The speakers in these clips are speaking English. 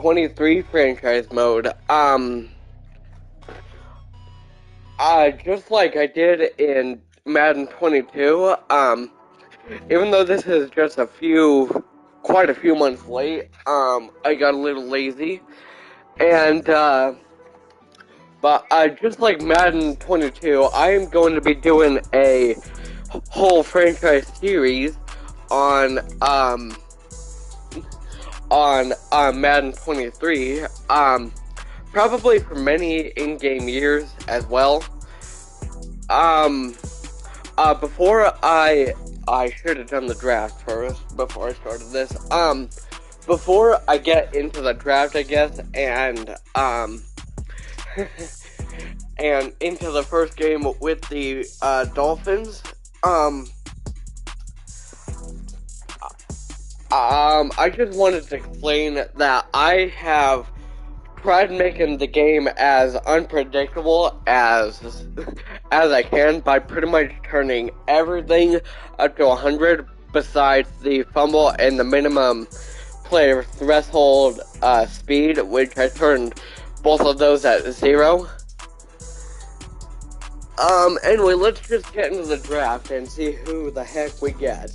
23 franchise mode. Just like I did in Madden 22, even though this is just quite a few months late, I got a little lazy, and, but just like Madden 22, I am going to be doing a whole franchise series on, Madden 23, probably for many in-game years as well. Before I should have done the draft first before I started this. Before I get into the draft, I guess, and and into the first game with the Dolphins, I just wanted to explain that I have tried making the game as unpredictable as I can by pretty much turning everything up to 100 besides the fumble and the minimum player threshold speed, which I turned both of those at 0. Anyway, let's just get into the draft and see who the heck we get.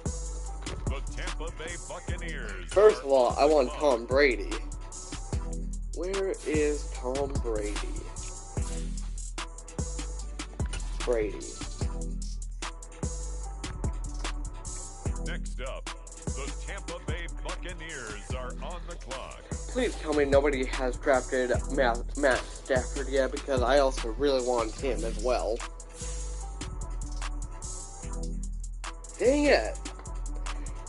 The Tampa Bay Buccaneers. First of all, I want Tom Brady. Where is Tom Brady? Brady. Next up, the Tampa Bay Buccaneers are on the clock. Please tell me nobody has drafted Matt Stafford yet, because I also really want him as well. Dang it!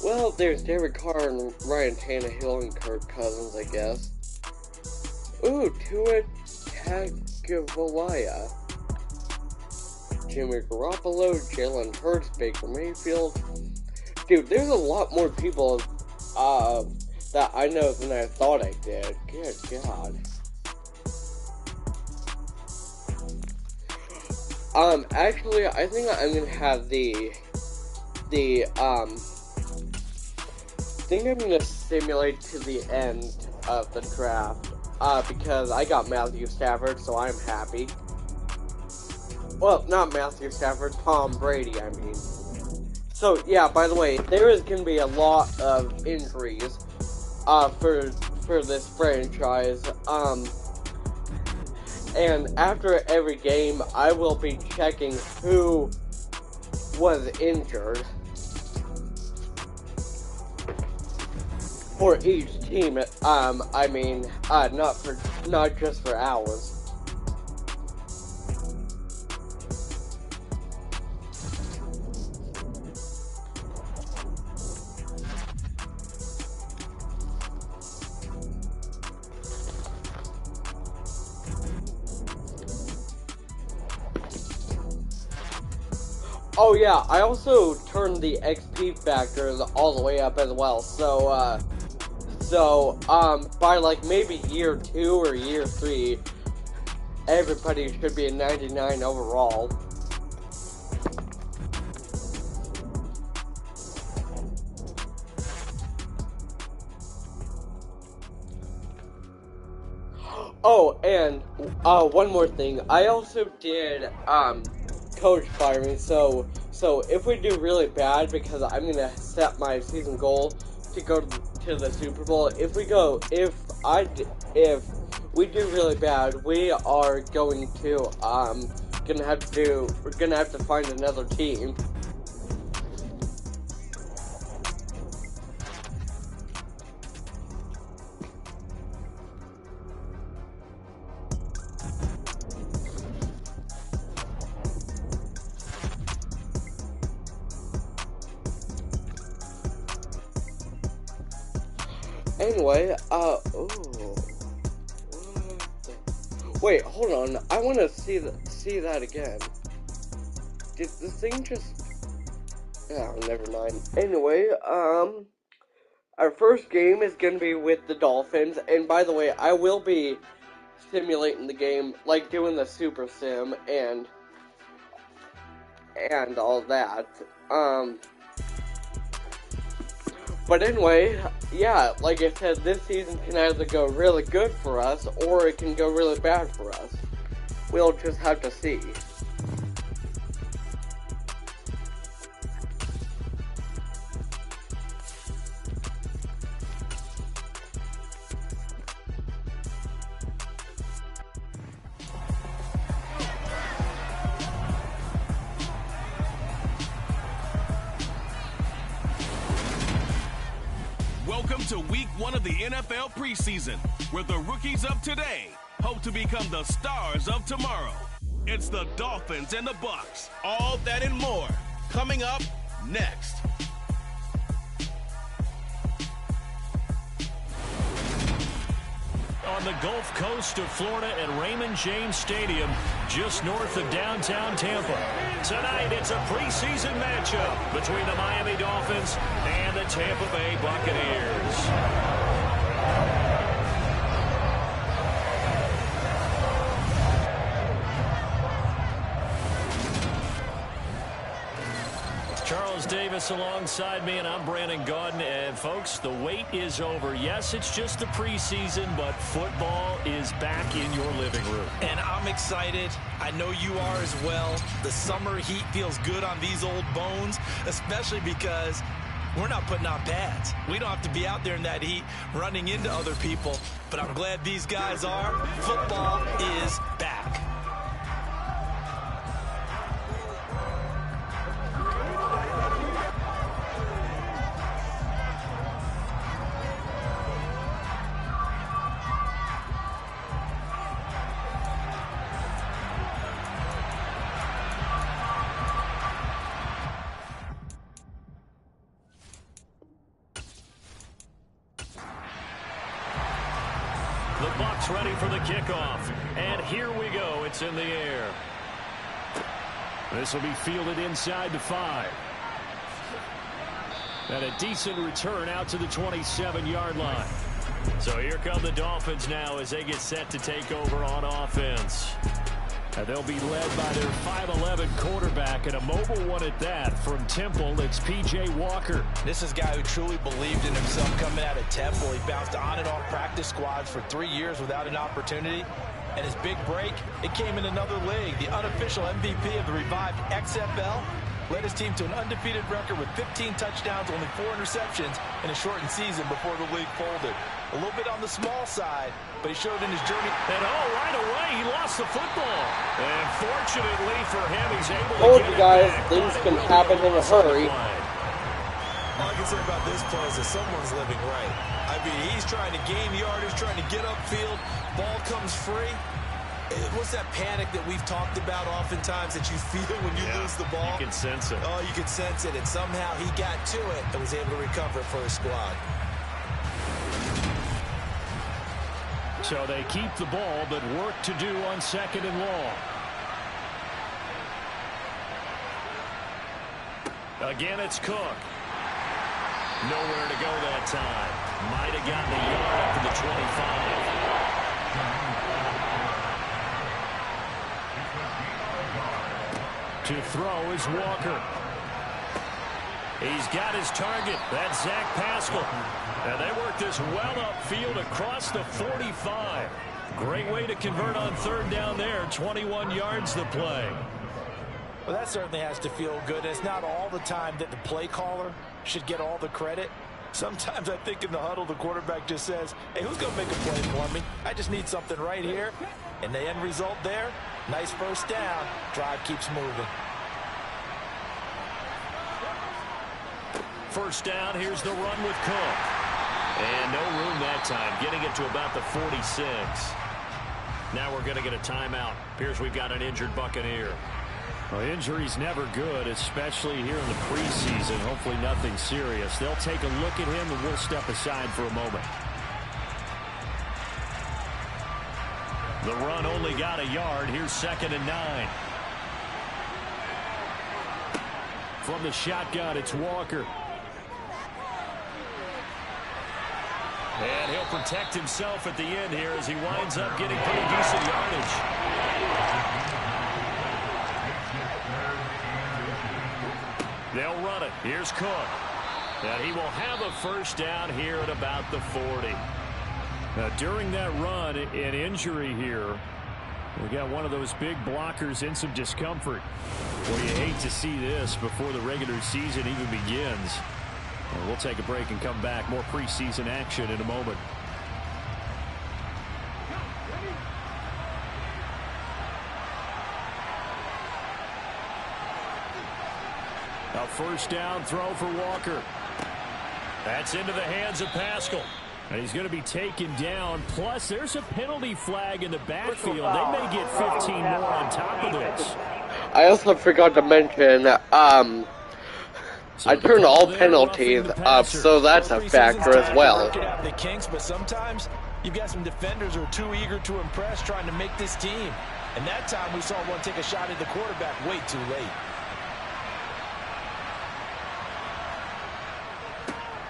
Well, there's Derek Carr and Ryan Tannehill and Kirk Cousins, I guess. Ooh, Tua Tagovailoa, Jimmy Garoppolo, Jalen Hurts, Baker Mayfield. Dude, there's a lot more people that I know than I thought I did. Good God. Actually, I think I'm gonna have I think I'm gonna simulate to the end of the draft. Because I got Matthew Stafford, so I'm happy. Well, not Matthew Stafford, Tom Brady, I mean. So, yeah, by the way, there is going to be a lot of injuries, for this franchise, and after every game, I will be checking who was injured for each team. I mean, not just for ours. Oh yeah, I also turned the XP factors all the way up as well, so by like maybe year 2 or year 3, everybody should be a 99 overall. Oh, and, one more thing, I also did, coach firing, so if we do really bad, because I'm gonna set my season goal to go to the Super Bowl, if we do really bad, we are going to, we're gonna have to find another team. Anyway, wait, hold on, I want to see that again. Did the thing just, oh, never mind. Anyway, our first game is gonna be with the Dolphins, and by the way, I will be simulating the game, like doing the Super Sim, and all that, But anyway, yeah, like I said, this season can either go really good for us, or it can go really bad for us. We'll just have to see. Welcome to week 1 of the NFL preseason, where the rookies of today hope to become the stars of tomorrow. It's the Dolphins and the Bucs. All that and more coming up next. On the Gulf Coast of Florida at Raymond James Stadium, just north of downtown Tampa. Tonight, it's a preseason matchup between the Miami Dolphins and the Tampa Bay Buccaneers. Charles Davis alongside me, and I'm Brandon Gaudin. And folks, the wait is over. Yes, it's just the preseason, but football is back in your living room. And I'm excited. I know you are as well. The summer heat feels good on these old bones, especially because we're not putting on pads. We don't have to be out there in that heat running into other people. But I'm glad these guys are. Football is back. The Bucs ready for the kickoff. And here we go. It's in the air. This will be fielded inside the 5. And a decent return out to the 27-yard line. So here come the Dolphins now as they get set to take over on offense. And they'll be led by their 5'11" quarterback, and a mobile one at that. From Temple, it's P.J. Walker. This is a guy who truly believed in himself coming out of Temple. He bounced on and off practice squads for 3 years without an opportunity. And his big break, it came in another league. The unofficial MVP of the revived XFL led his team to an undefeated record with 15 touchdowns, only 4 interceptions in a shortened season before the league folded. A little bit on the small side, but he showed in his journey. And right away, he lost the football. And fortunately for him, he's able to Told get you it guys, back. things can happen in a hurry. All I can say about this play is that someone's living right. I mean, he's trying to gain yardage, trying to get upfield. Ball comes free. What's that panic that we've talked about oftentimes that you feel when you lose the ball? You can sense it. Oh, you can sense it. And somehow he got to it and was able to recover it for his squad. So they keep the ball, but work to do on 2nd and long. Again, it's Cook. Nowhere to go that time. Might have gotten a yard up to the 25. To throw is Walker. He's got his target. That's Zach Pascal. And they work this well upfield across the 45. Great way to convert on 3rd down there. 21 yards the play. Well, that certainly has to feel good. It's not all the time that the play caller should get all the credit. Sometimes I think in the huddle, the quarterback just says, hey, who's going to make a play for me? I just need something right here. And the end result there, nice first down. Drive keeps moving. First down, here's the run with Cook. And no room that time, getting it to about the 46. Now we're going to get a timeout. Appears we've got an injured Buccaneer. Well, injury's never good, especially here in the preseason. Hopefully nothing serious. They'll take a look at him, and we'll step aside for a moment. The run only got a yard. Here's 2nd and 9. From the shotgun, it's Walker. And he'll protect himself at the end here as he winds up getting pretty decent yardage. They'll run it. Here's Cook. And he will have a first down here at about the 40. Now, during that run, an injury here. We got one of those big blockers in some discomfort. Well, you hate to see this before the regular season even begins. And we'll take a break and come back. More preseason action in a moment. A first down throw for Walker. That's into the hands of Pascal. And he's going to be taken down. Plus, there's a penalty flag in the backfield. They may get 15 more on top of this. I also forgot to mention, I turned all penalties up, so that's a factor as well. The kinks, but sometimes you've got some defenders who are too eager to impress, trying to make this team. And that time we saw one take a shot at the quarterback way too late.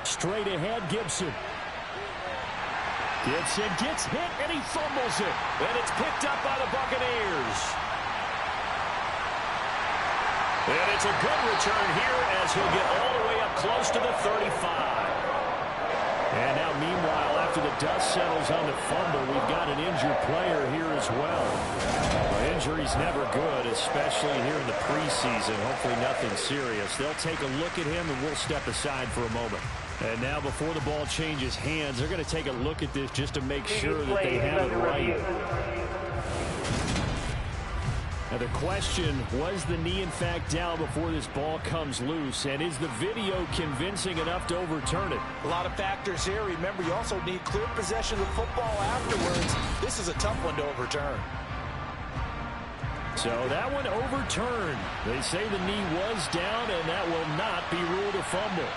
Straight ahead, Gibson. Gibson gets hit, and he fumbles it. And it's picked up by the Buccaneers. And it's a good return here as he'll get all the way up close to the 35. And now, meanwhile, after the dust settles on the fumble, we've got an injured player here as well. Well, injury's never good, especially here in the preseason. Hopefully nothing serious. They'll take a look at him, and we'll step aside for a moment. And now, before the ball changes hands, they're going to take a look at this just to make sure that they have it right. Now, the question, was the knee in fact down before this ball comes loose? And is the video convincing enough to overturn it? A lot of factors here. Remember, you also need clear possession of the football afterwards. This is a tough one to overturn. So that one overturned. They say the knee was down, and that will not be ruled a fumble.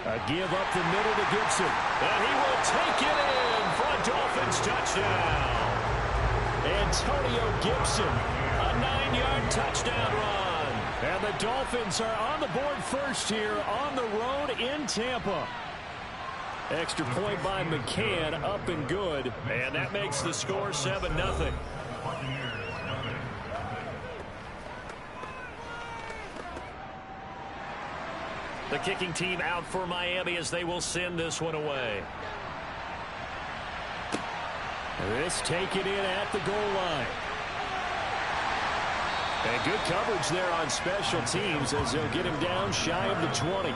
A give up the middle to Gibson. And he will take it in for a Dolphins touchdown. Antonio Gibson, a 9-yard touchdown run. And the Dolphins are on the board first here on the road in Tampa. Extra point by McCann, up and good. And that makes the score 7-0. The kicking team out for Miami as they will send this one away. This taken in at the goal line. And good coverage there on special teams as they'll get him down shy of the 20.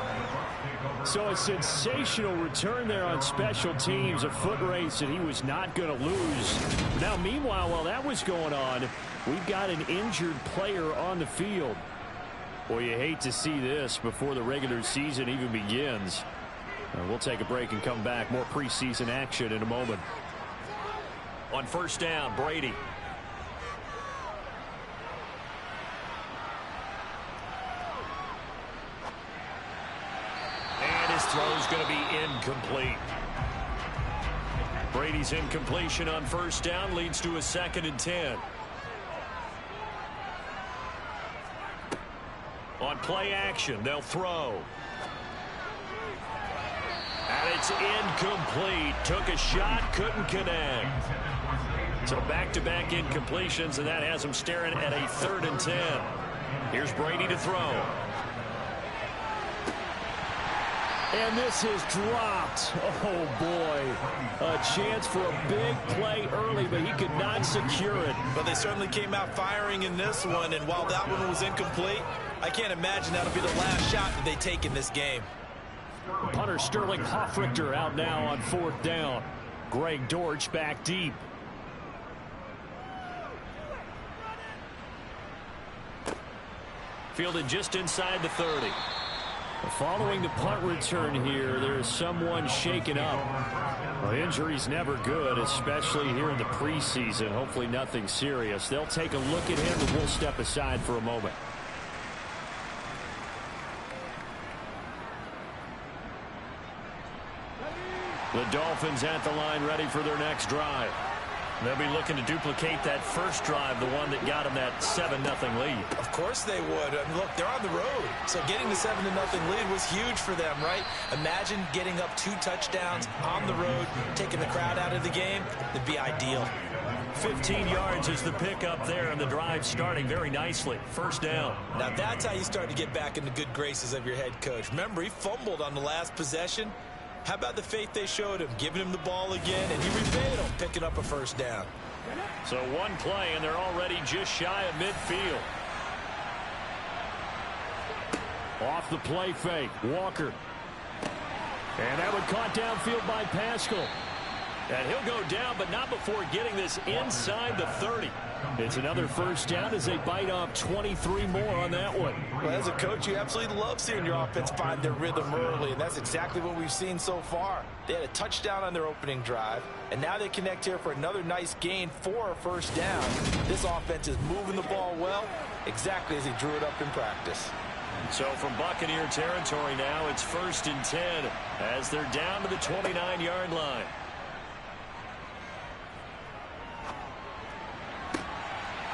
So a sensational return there on special teams, a foot race that he was not going to lose. Now, meanwhile, while that was going on, we've got an injured player on the field. Boy, you hate to see this before the regular season even begins. We'll take a break and come back. More preseason action in a moment. On first down, Brady. And his throw's going to be incomplete. Brady's incompletion on first down leads to a 2nd and 10. On play action, they'll throw. And it's incomplete. Took a shot, couldn't connect. So back-to-back incompletions, and that has him staring at a 3rd and 10. Here's Brady to throw. And this is dropped. Oh, boy. A chance for a big play early, but he could not secure it. But they certainly came out firing in this one, and while that one was incomplete, I can't imagine that'll be the last shot that they take in this game. Punter Sterling Hoffrichter out now on 4th down. Greg Dortch back deep. Fielded just inside the 30. Following the punt return here, there's someone shaken up. Well, injury's never good, especially here in the preseason. Hopefully nothing serious. They'll take a look at him, and we'll step aside for a moment. The Dolphins at the line ready for their next drive. They'll be looking to duplicate that first drive, the one that got them that 7-0 lead. Of course they would. I mean, look, they're on the road. So getting the 7-0 lead was huge for them, right? Imagine getting up 2 touchdowns on the road, taking the crowd out of the game. It'd be ideal. 15 yards is the pickup there, and the drive starting very nicely. First down. Now that's how you start to get back in the good graces of your head coach. Remember, he fumbled on the last possession. How about the faith they showed him, giving him the ball again, and he repaid him, picking up a first down. So one play, and they're already just shy of midfield. Off the play fake, Walker. And that one caught downfield by Pascal. And he'll go down, but not before getting this inside the 30. It's another first down as they bite off 23 more on that one. Well, as a coach, you absolutely love seeing your offense find their rhythm early, and that's exactly what we've seen so far. They had a touchdown on their opening drive, and now they connect here for another nice gain for a first down. This offense is moving the ball well, exactly as he drew it up in practice. So from Buccaneer territory now, it's 1st and 10 as they're down to the 29-yard line.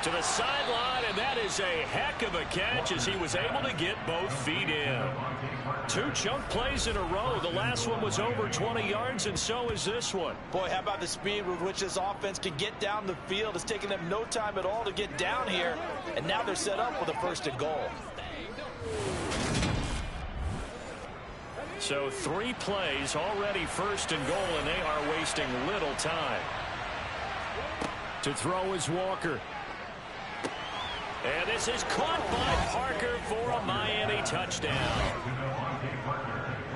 To the sideline, and that is a heck of a catch as he was able to get both feet in. 2 chunk plays in a row. The last one was over 20 yards, and so is this one. Boy, how about the speed with which this offense can get down the field? It's taken them no time at all to get down here, and now they're set up with a 1st and goal. So 3 plays already 1st and goal, and they are wasting little time. To throw is Walker. And this is caught by Parker for a Miami touchdown.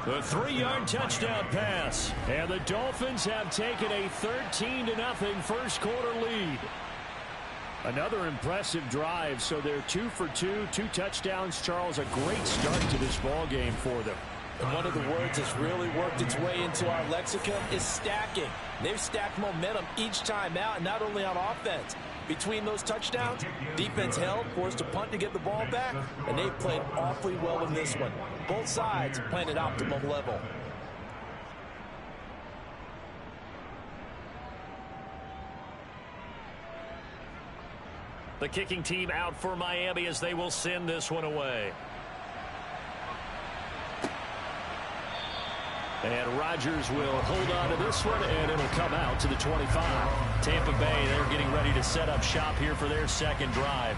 The 3-yard touchdown pass. And the Dolphins have taken a 13-0 first quarter lead. Another impressive drive, so they're 2 for 2, 2 touchdowns. Charles, a great start to this ball game for them. And one of the words that's really worked its way into our lexicon is stacking. They've stacked momentum each time out, and not only on offense. Between those touchdowns, defense held, forced a punt to get the ball back, and they've played awfully well in this one. Both sides playing at optimum level. The kicking team out for Miami as they will send this one away. And Rodgers will hold on to this one, and it'll come out to the 25. Tampa Bay, they're getting ready to set up shop here for their second drive.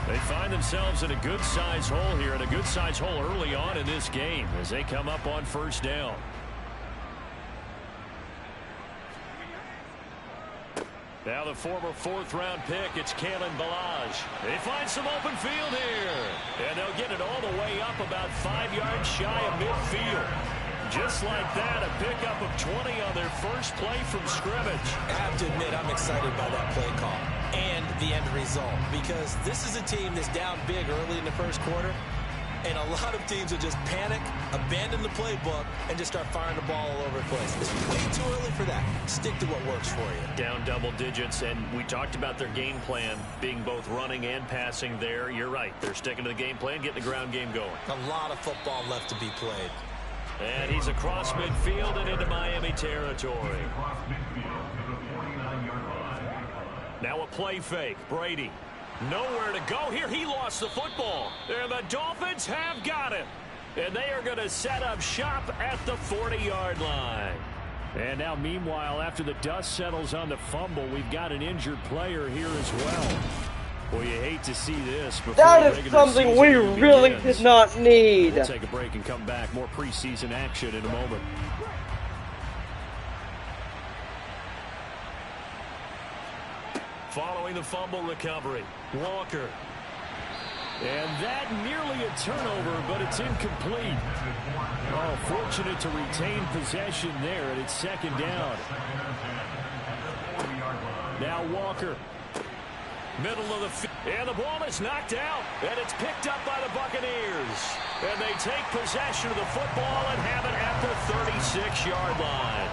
They find themselves in a good-sized hole here, and a good-sized hole early on in this game as they come up on 1st down. Now the former 4th-round pick, it's Kalen Ballage. They find some open field here, and they'll get it all the way up about 5 yards shy of midfield. Just like that, a pickup of 20 on their first play from scrimmage. I have to admit, I'm excited by that play call and the end result, because this is a team that's down big early in the first quarter, and a lot of teams will just panic, abandon the playbook, and just start firing the ball all over the place. It's way too early for that. Stick to what works for you. Down double digits, and we talked about their game plan being both running and passing there. You're right. They're sticking to the game plan, getting the ground game going. A lot of football left to be played. And he's across midfield and into Miami territory. Now a play fake. Brady. Nowhere to go here. He lost the football. And the Dolphins have got it. And they are going to set up shop at the 40-yard line. And now, meanwhile, after the dust settles on the fumble, we've got an injured player here as well. Well, you hate to see this. That is something we really did not need. We'll take a break and come back. More preseason action in a moment. Following the fumble recovery, Walker. And that nearly a turnover, but it's incomplete. Oh, fortunate to retain possession there, and it's 2nd down. Now Walker. Middle of the field, and the ball is knocked out, and it's picked up by the Buccaneers. And they take possession of the football and have it at the 36-yard line.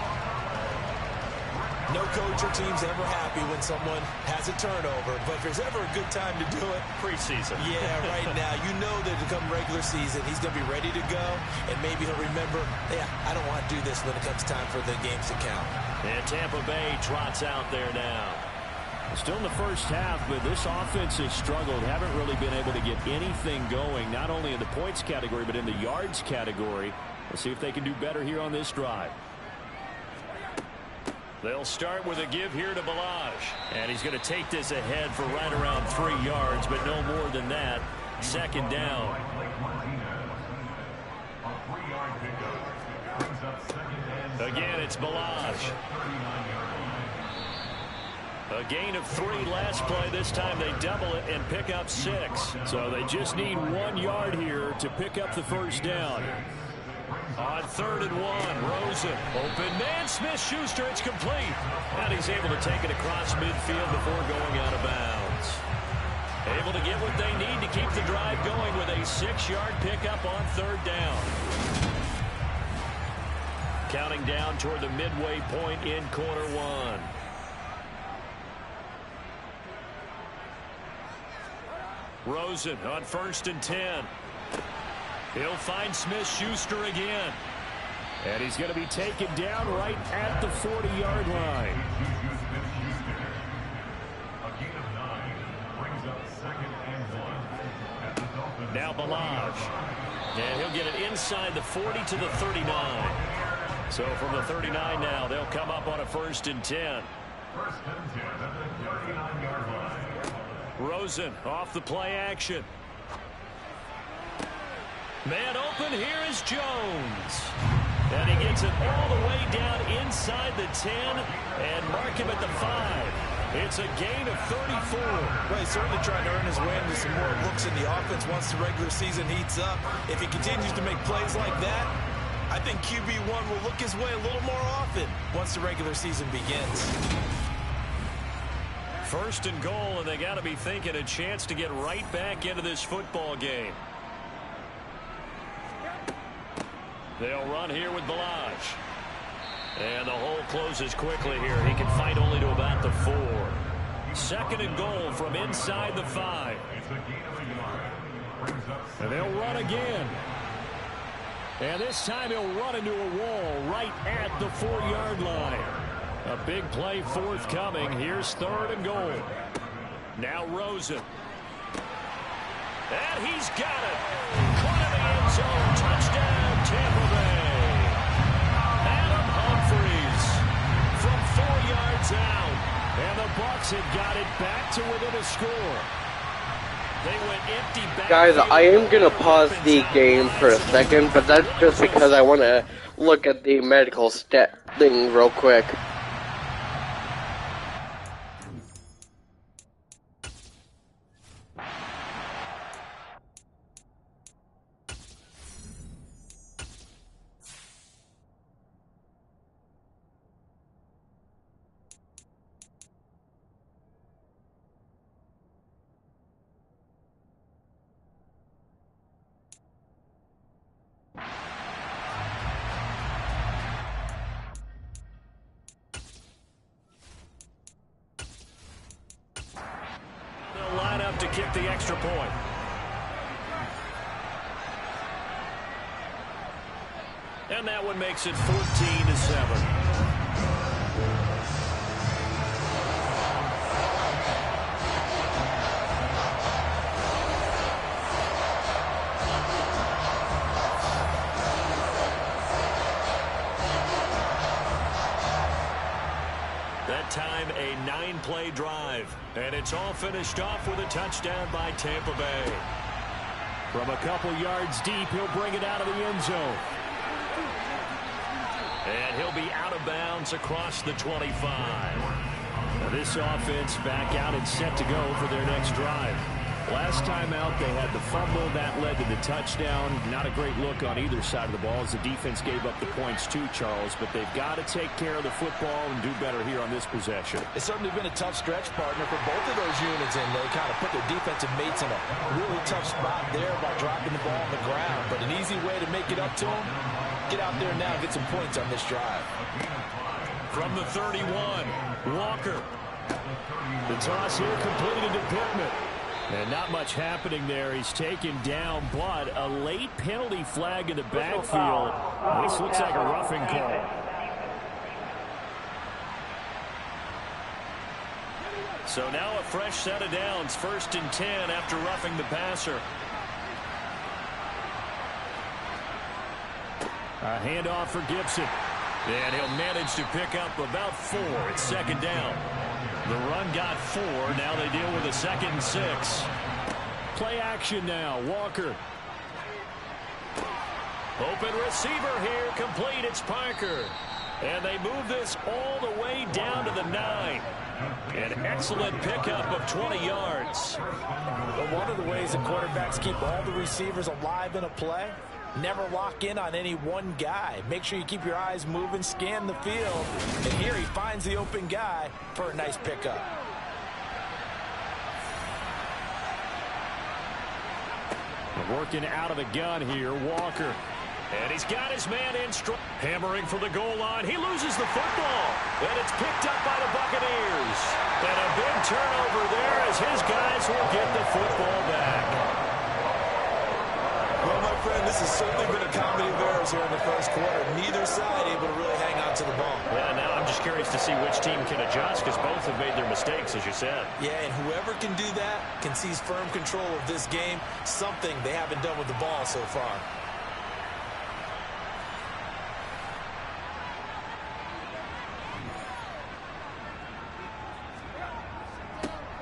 No coach or team's ever happy when someone has a turnover, but if there's ever a good time to do it, preseason. Yeah, right now. You know that to come regular season, he's going to be ready to go, and maybe he'll remember, yeah, I don't want to do this when it comes time for the games to count. And Tampa Bay trots out there now. Still in the first half, but this offense has struggled. Haven't really been able to get anything going, not only in the points category, but in the yards category. Let's see if they can do better here on this drive. They'll start with a give here to Balaj. And he's going to take this ahead for right around 3 yards, but no more than that. Second down. Again, it's Balaj. A gain of 3 last play. This time they double it and pick up 6. So they just need 1 yard here to pick up the first down. On 3rd and 1, Rosen. Open man, Smith-Schuster, it's complete. And he's able to take it across midfield before going out of bounds. Able to get what they need to keep the drive going with a 6-yard pickup on 3rd down. Counting down toward the midway point in quarter 1. Rosen on 1st and 10. He'll find Smith-Schuster again. And he's going to be taken down right at the 40-yard line. Now Balaj. And he'll get it inside the 40 to the 39. So from the 39 now, they'll come up on a 1st and 10. Rosen off the play action. Man open, here is Jones. And he gets it all the way down inside the 10 and mark him at the 5. It's a gain of 34. Well, he's certainly trying to earn his way into some more looks in the offense once the regular season heats up. If he continues to make plays like that, I think QB1 will look his way a little more often once the regular season begins. 1st and goal, and they got to be thinking a chance to get right back into this football game. They'll run here with Balaj. And the hole closes quickly here. He can fight only to about the 4. 2nd and goal from inside the 5. And they'll run again. And this time he'll run into a wall right at the 4-yard line. A big play forthcoming. Here's 3rd and goal. Now Rosen. And he's got it. Caught in the end zone. Touchdown, Tampa Bay. Adam Humphries from 4 yards out. And the Bucs have got it back to within a score. They went empty back. Guys, I am going to pause the game for a second, but that's just because I want to look at the medical stat thing real quick. To kick the extra point. And that one makes it 14-7. That time a 9-play drive. And it's all finished off with a touchdown by Tampa Bay. From a couple yards deep, he'll bring it out of the end zone. And he'll be out of bounds across the 25. Now this offense back out and set to go for their next drive. Last time out, they had the fumble. That led to the touchdown. Not a great look on either side of the ball as the defense gave up the points too, Charles. But they've got to take care of the football and do better here on this possession. It's certainly been a tough stretch, partner, for both of those units, and they kind of put their defensive mates in a really tough spot there by dropping the ball on the ground. But an easy way to make it up to them, get out there now and get some points on this drive. From the 31, Walker. The toss here completed to Pittman. And not much happening there. He's taken down, but a late penalty flag in the backfield. This looks like a roughing call. So now a fresh set of downs, 1st and 10 after roughing the passer. A handoff for Gibson. And he'll manage to pick up about 4. It's 2nd down. The run got 4. Now they deal with a 2nd and 6. Play action now. Walker. Open receiver here. Complete. It's Parker. And they move this all the way down to the 9. An excellent pickup of 20 yards. But one of the ways that quarterbacks keep all the receivers alive in a play, never lock in on any one guy. Make sure you keep your eyes moving, scan the field. And here he finds the open guy for a nice pickup. Working out of the gun here, Walker. And he's got his man in strong. Hammering for the goal line. He loses the football. And it's picked up by the Buccaneers. And a big turnover there as his guys will get the football back. Well, my friend, this has certainly been a comedy of errors here in the first quarter. Neither side able to really hang on to the ball. Yeah, now I'm just curious to see which team can adjust because both have made their mistakes, as you said. Yeah, and whoever can do that can seize firm control of this game, something they haven't done with the ball so far.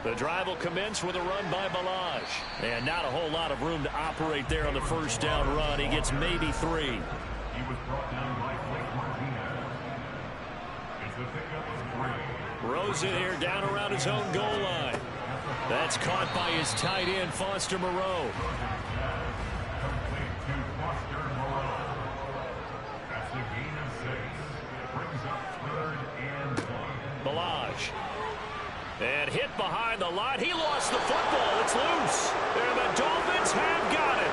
The drive will commence with a run by Balaj. And not a whole lot of room to operate there on the 1st down run. He gets maybe 3. He was brought down by Blake Martinez. It's the pickup of 3. Rosen here down around his own goal line. That's caught by his tight end, Foster Moreau. Complete to Foster Moreau. That's a gain of 6. Brings up 3rd and 1. Balaj. And hit behind the line. He lost the football. It's loose. And the Dolphins have got it.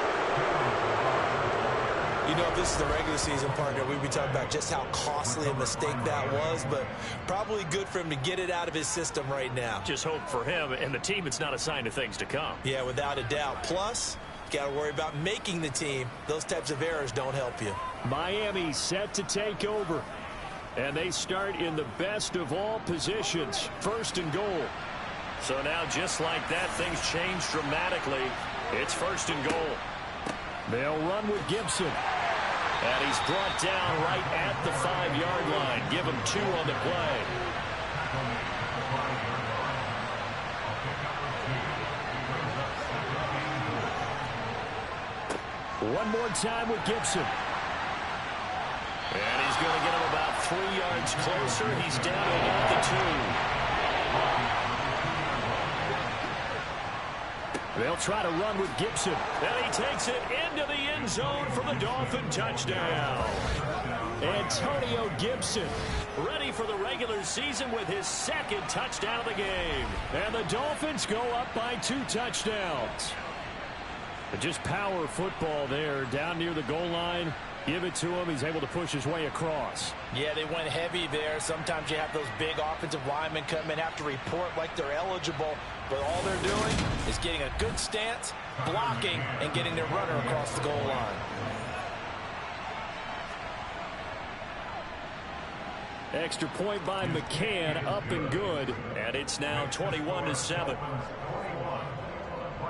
You know, if this is the regular season, partner, we'd be talking about just how costly a mistake that was, but probably good for him to get it out of his system right now. Just hope for him and the team it's not a sign of things to come. Yeah, without a doubt. Plus, you got to worry about making the team. Those types of errors don't help you. Miami set to take over. And they start in the best of all positions, 1st and goal. So now, just like that, things change dramatically. It's 1st and goal. They'll run with Gibson. And he's brought down right at the 5-yard line. Give him 2 on the play. One more time with Gibson. And he's going to get him about 3 yards closer. He's down at the 2. They'll try to run with Gibson. And he takes it into the end zone for the Dolphin touchdown. Antonio Gibson ready for the regular season with his 2nd touchdown of the game. And the Dolphins go up by 2 touchdowns. But just power football there down near the goal line. Give it to him. He's able to push his way across. Yeah, they went heavy there. Sometimes you have those big offensive linemen come in, have to report like they're eligible, but all they're doing is getting a good stance, blocking, and getting their runner across the goal line. Extra point by McCann, up and good. And it's now 21-7.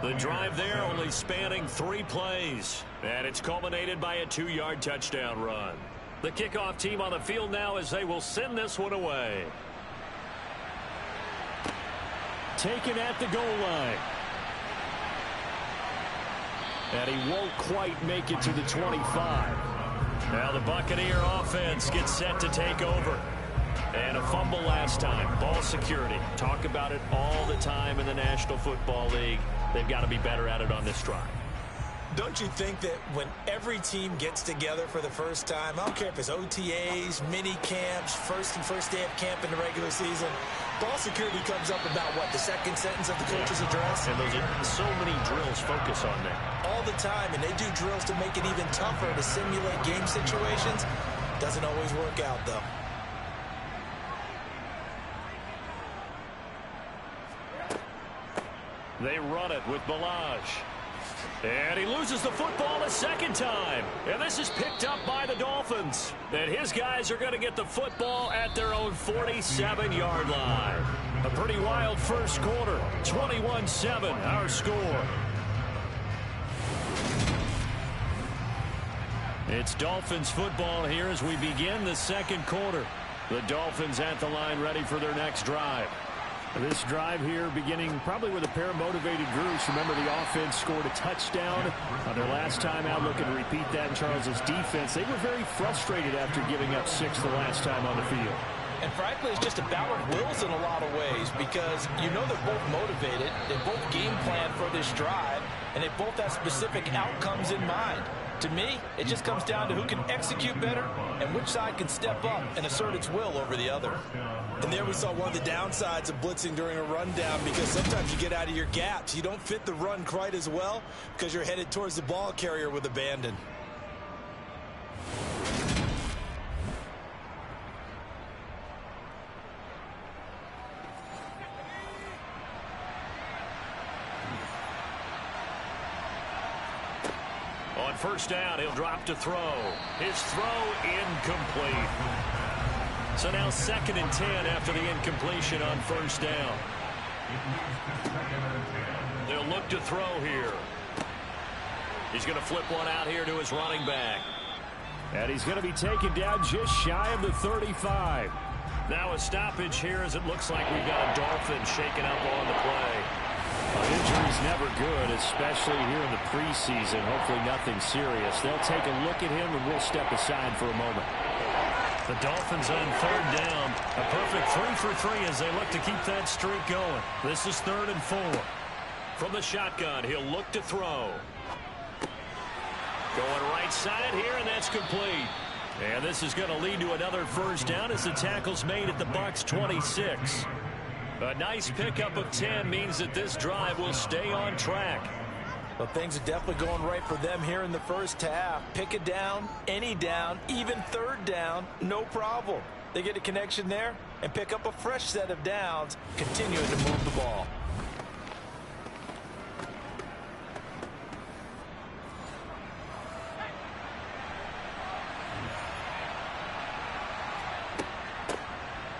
The drive there only spanning 3 plays. And it's culminated by a 2-yard touchdown run. The kickoff team on the field now as they will send this one away. Taken at the goal line. And he won't quite make it to the 25. Now the Buccaneer offense gets set to take over. And a fumble last time. Ball security. Talk about it all the time in the National Football League. They've got to be better at it on this drive. Don't you think that when every team gets together for the first time, I don't care if it's OTAs, mini camps, first day of camp in the regular season, ball security comes up about, what, the 2nd sentence of the coach's address? And those are so many drills focus on that. All the time, and they do drills to make it even tougher to simulate game situations. Doesn't always work out, though. They run it with Balaj. And he loses the football a second time. And this is picked up by the Dolphins. And his guys are going to get the football at their own 47-yard line. A pretty wild first quarter. 21-7, our score. It's Dolphins football here as we begin the second quarter. The Dolphins at the line ready for their next drive. This drive here beginning probably with a pair of motivated groups. Remember, the offense scored a touchdown on their last time out. Looking to repeat that in Charles's defense. They were very frustrated after giving up 6 the last time on the field. And frankly, it's just a battle of wills in a lot of ways because you know they're both motivated. They both game plan for this drive, and they both have specific outcomes in mind. To me, it just comes down to who can execute better and which side can step up and assert its will over the other. And there we saw one of the downsides of blitzing during a rundown because sometimes you get out of your gaps. You don't fit the run quite as well because you're headed towards the ball carrier with abandon. On first down, he'll drop to throw. His throw incomplete. So now 2nd and 10 after the incompletion on first down. They'll look to throw here. He's going to flip one out here to his running back. And he's going to be taken down just shy of the 35. Now a stoppage here as it looks like we've got a Dolphin shaken up on the play. Injury's never good, especially here in the preseason. Hopefully nothing serious. They'll take a look at him, and we'll step aside for a moment. The Dolphins on third down. A perfect 3 for 3 as they look to keep that streak going. This is 3rd and 4. From the shotgun, he'll look to throw. Going right side here, and that's complete. And this is going to lead to another first down as the tackle's made at the Bucs 26. A nice pickup of 10 means that this drive will stay on track. Well, things are definitely going right for them here in the first half. Pick it down, any down, even third down, no problem. They get a connection there and pick up a fresh set of downs, continuing to move the ball.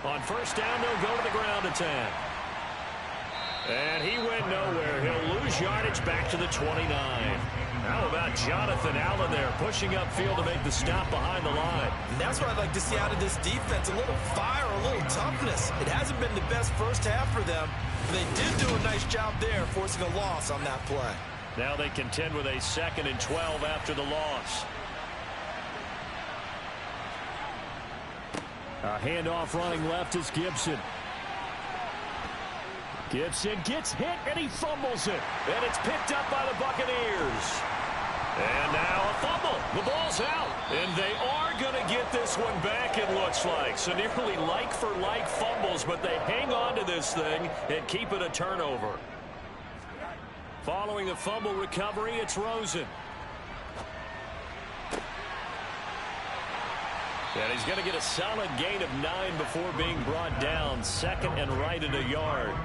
On first down, they'll go to the ground attack. And he went nowhere. He'll lose yardage back to the 29. How about Jonathan Allen there pushing upfield to make the stop behind the line? And that's what I'd like to see out of this defense. A little fire, a little toughness. It hasn't been the best first half for them. They did do a nice job there, forcing a loss on that play. Now they contend with a 2nd and 12 after the loss. A handoff running left is Gibson. Gibson gets hit, and he fumbles it. And it's picked up by the Buccaneers. And now a fumble. The ball's out. And they are going to get this one back, it looks like. So nearly like-for-like fumbles, but they hang on to this thing and keep it a turnover. Following the fumble recovery, it's Rosen. And he's going to get a solid gain of 9 before being brought down. 2nd and right at a yard.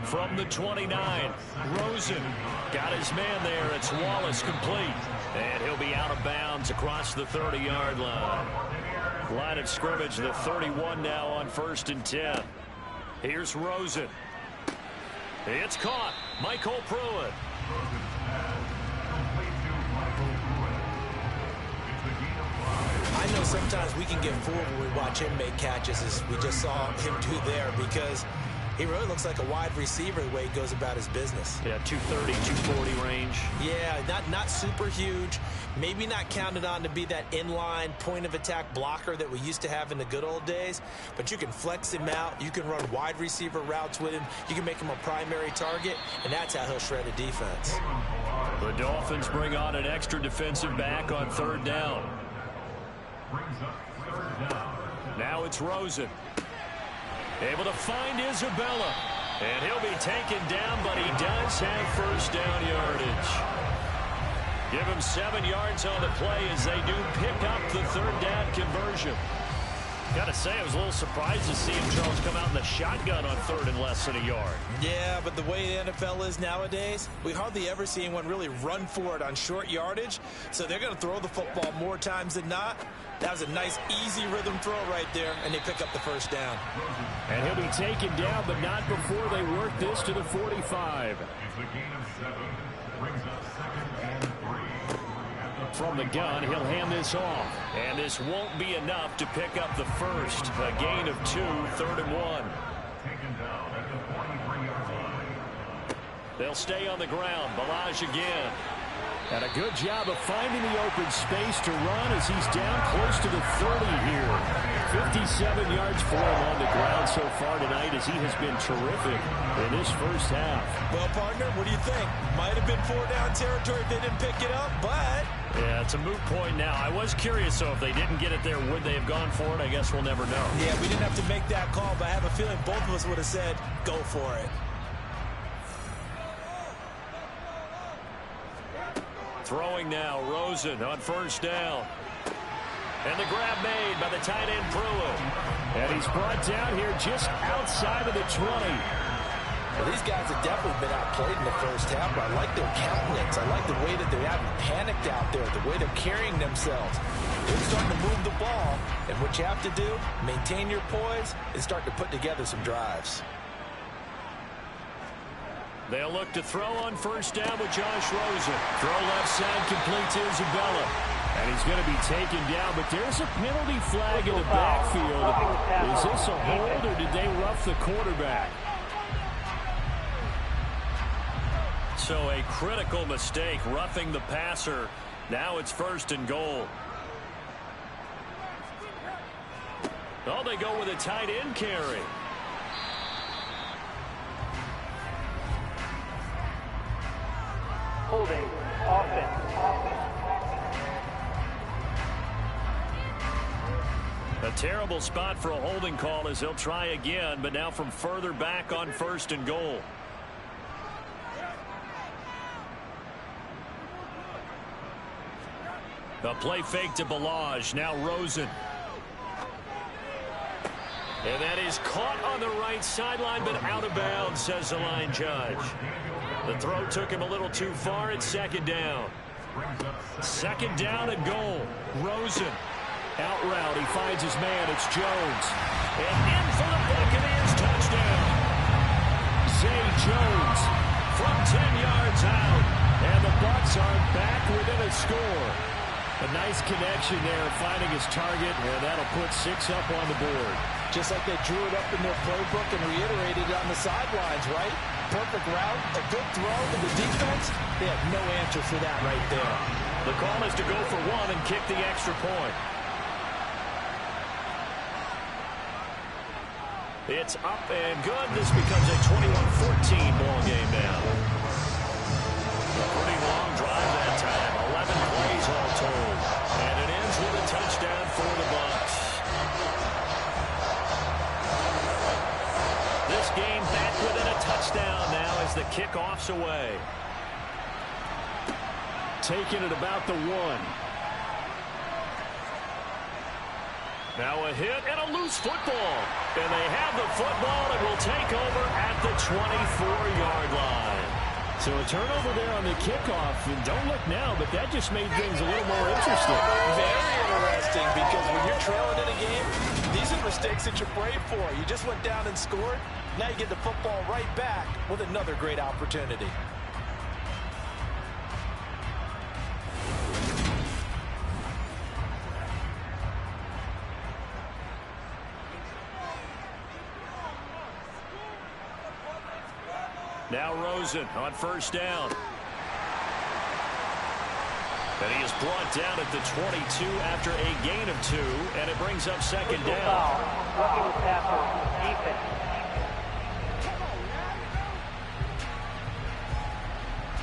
From the 29, Rosen got his man there. It's Wallace complete. And he'll be out of bounds across the 30-yard line. Line of scrimmage, the 31 now on 1st and 10. Here's Rosen. It's caught. Michael Pruitt. I know sometimes we can get fooled when we watch him make catches, as we just saw him do there, because he really looks like a wide receiver the way he goes about his business. Yeah, 230, 240 range. Yeah, not super huge. Maybe not counted on to be that inline point-of-attack blocker that we used to have in the good old days, but you can flex him out. You can run wide receiver routes with him. You can make him a primary target, and that's how he'll shred a defense. The Dolphins bring on an extra defensive back on 3rd down. Now it's Rosen. Able to find Isabella. And he'll be taken down, but he does have first down yardage. Give him 7 yards on the play as they do pick up the 3rd down conversion. Gotta say, I was a little surprised to see him, Charles, come out in the shotgun on 3rd and less than a yard. Yeah, but the way the NFL is nowadays, we hardly ever see anyone really run for it on short yardage. So they're going to throw the football more times than not. That was a nice, easy rhythm throw right there, and they pick up the first down. And he'll be taken down, but not before they work this to the 45. It's a gain of 7. Brings up 2nd and 3. From the gun, he'll hand this off. And this won't be enough to pick up the first. A gain of 2, 3rd and 1. Taken down at the 43-yard line. They'll stay on the ground. Balaj again. And a good job of finding the open space to run as he's down close to the 30 here. 57 yards for him on the ground so far tonight as he has been terrific in this first half. Well, partner, what do you think? Might have been 4-down territory if they didn't pick it up, but... Yeah, it's a moot point now. I was curious, so if they didn't get it there, would they have gone for it? I guess we'll never know. Yeah, we didn't have to make that call, but I have a feeling both of us would have said, go for it. Throwing now, Rosen on 1st down. And the grab made by the tight end, Pruitt. And he's brought down here just outside of the 20. Well, these guys have definitely been outplayed in the first half, but I like their countenance. I like the way that they haven't panicked out there, the way they're carrying themselves. They're starting to move the ball, and what you have to do, maintain your poise and start to put together some drives. They'll look to throw on 1st down with Josh Rosen. Throw left side, complete to Isabella. And he's going to be taken down, but there's a penalty flag in the backfield. Is this a hold, or did they rough the quarterback? So a critical mistake, roughing the passer. Now it's 1st and goal. Oh, they go with a tight end carry. Holding, offense. A terrible spot for a holding call as they'll try again, but now from further back on 1st and goal. A play fake to Balaj. Now Rosen. And that is caught on the right sideline, but out of bounds, says the line judge. The throw took him a little too far. It's 2nd down. 2nd down and goal. Rosen. Out route. He finds his man. It's Jones. And in for the Buccaneers touchdown. Zay Jones from 10 yards out. And the Bucs are back within a score. A nice connection there, finding his target, and that'll put 6 up on the board. Just like they drew it up in their playbook and reiterated it on the sidelines, right? Perfect route, a good throw to the defense. They have no answer for that right there. The call is to go for 1 and kick the extra point. It's up and good. This becomes a 21-14 ball game now. A pretty long drive that time. 11 plays all told. And it ends with a touchdown for the Bucs. This game back within a touchdown now as the kickoff's away. Taking it about the 1. Now a hit and a loose football. And they have the football and will take over at the 24-yard line. So a turnover there on the kickoff. And don't look now, but that just made things a little more interesting. Very interesting, because when you're trailing in a game, these are mistakes that you pray for. You just went down and scored. Now you get the football right back with another great opportunity. Now Rosen on 1st down. And he is brought down at the 22 after a gain of 2, and it brings up 2nd down.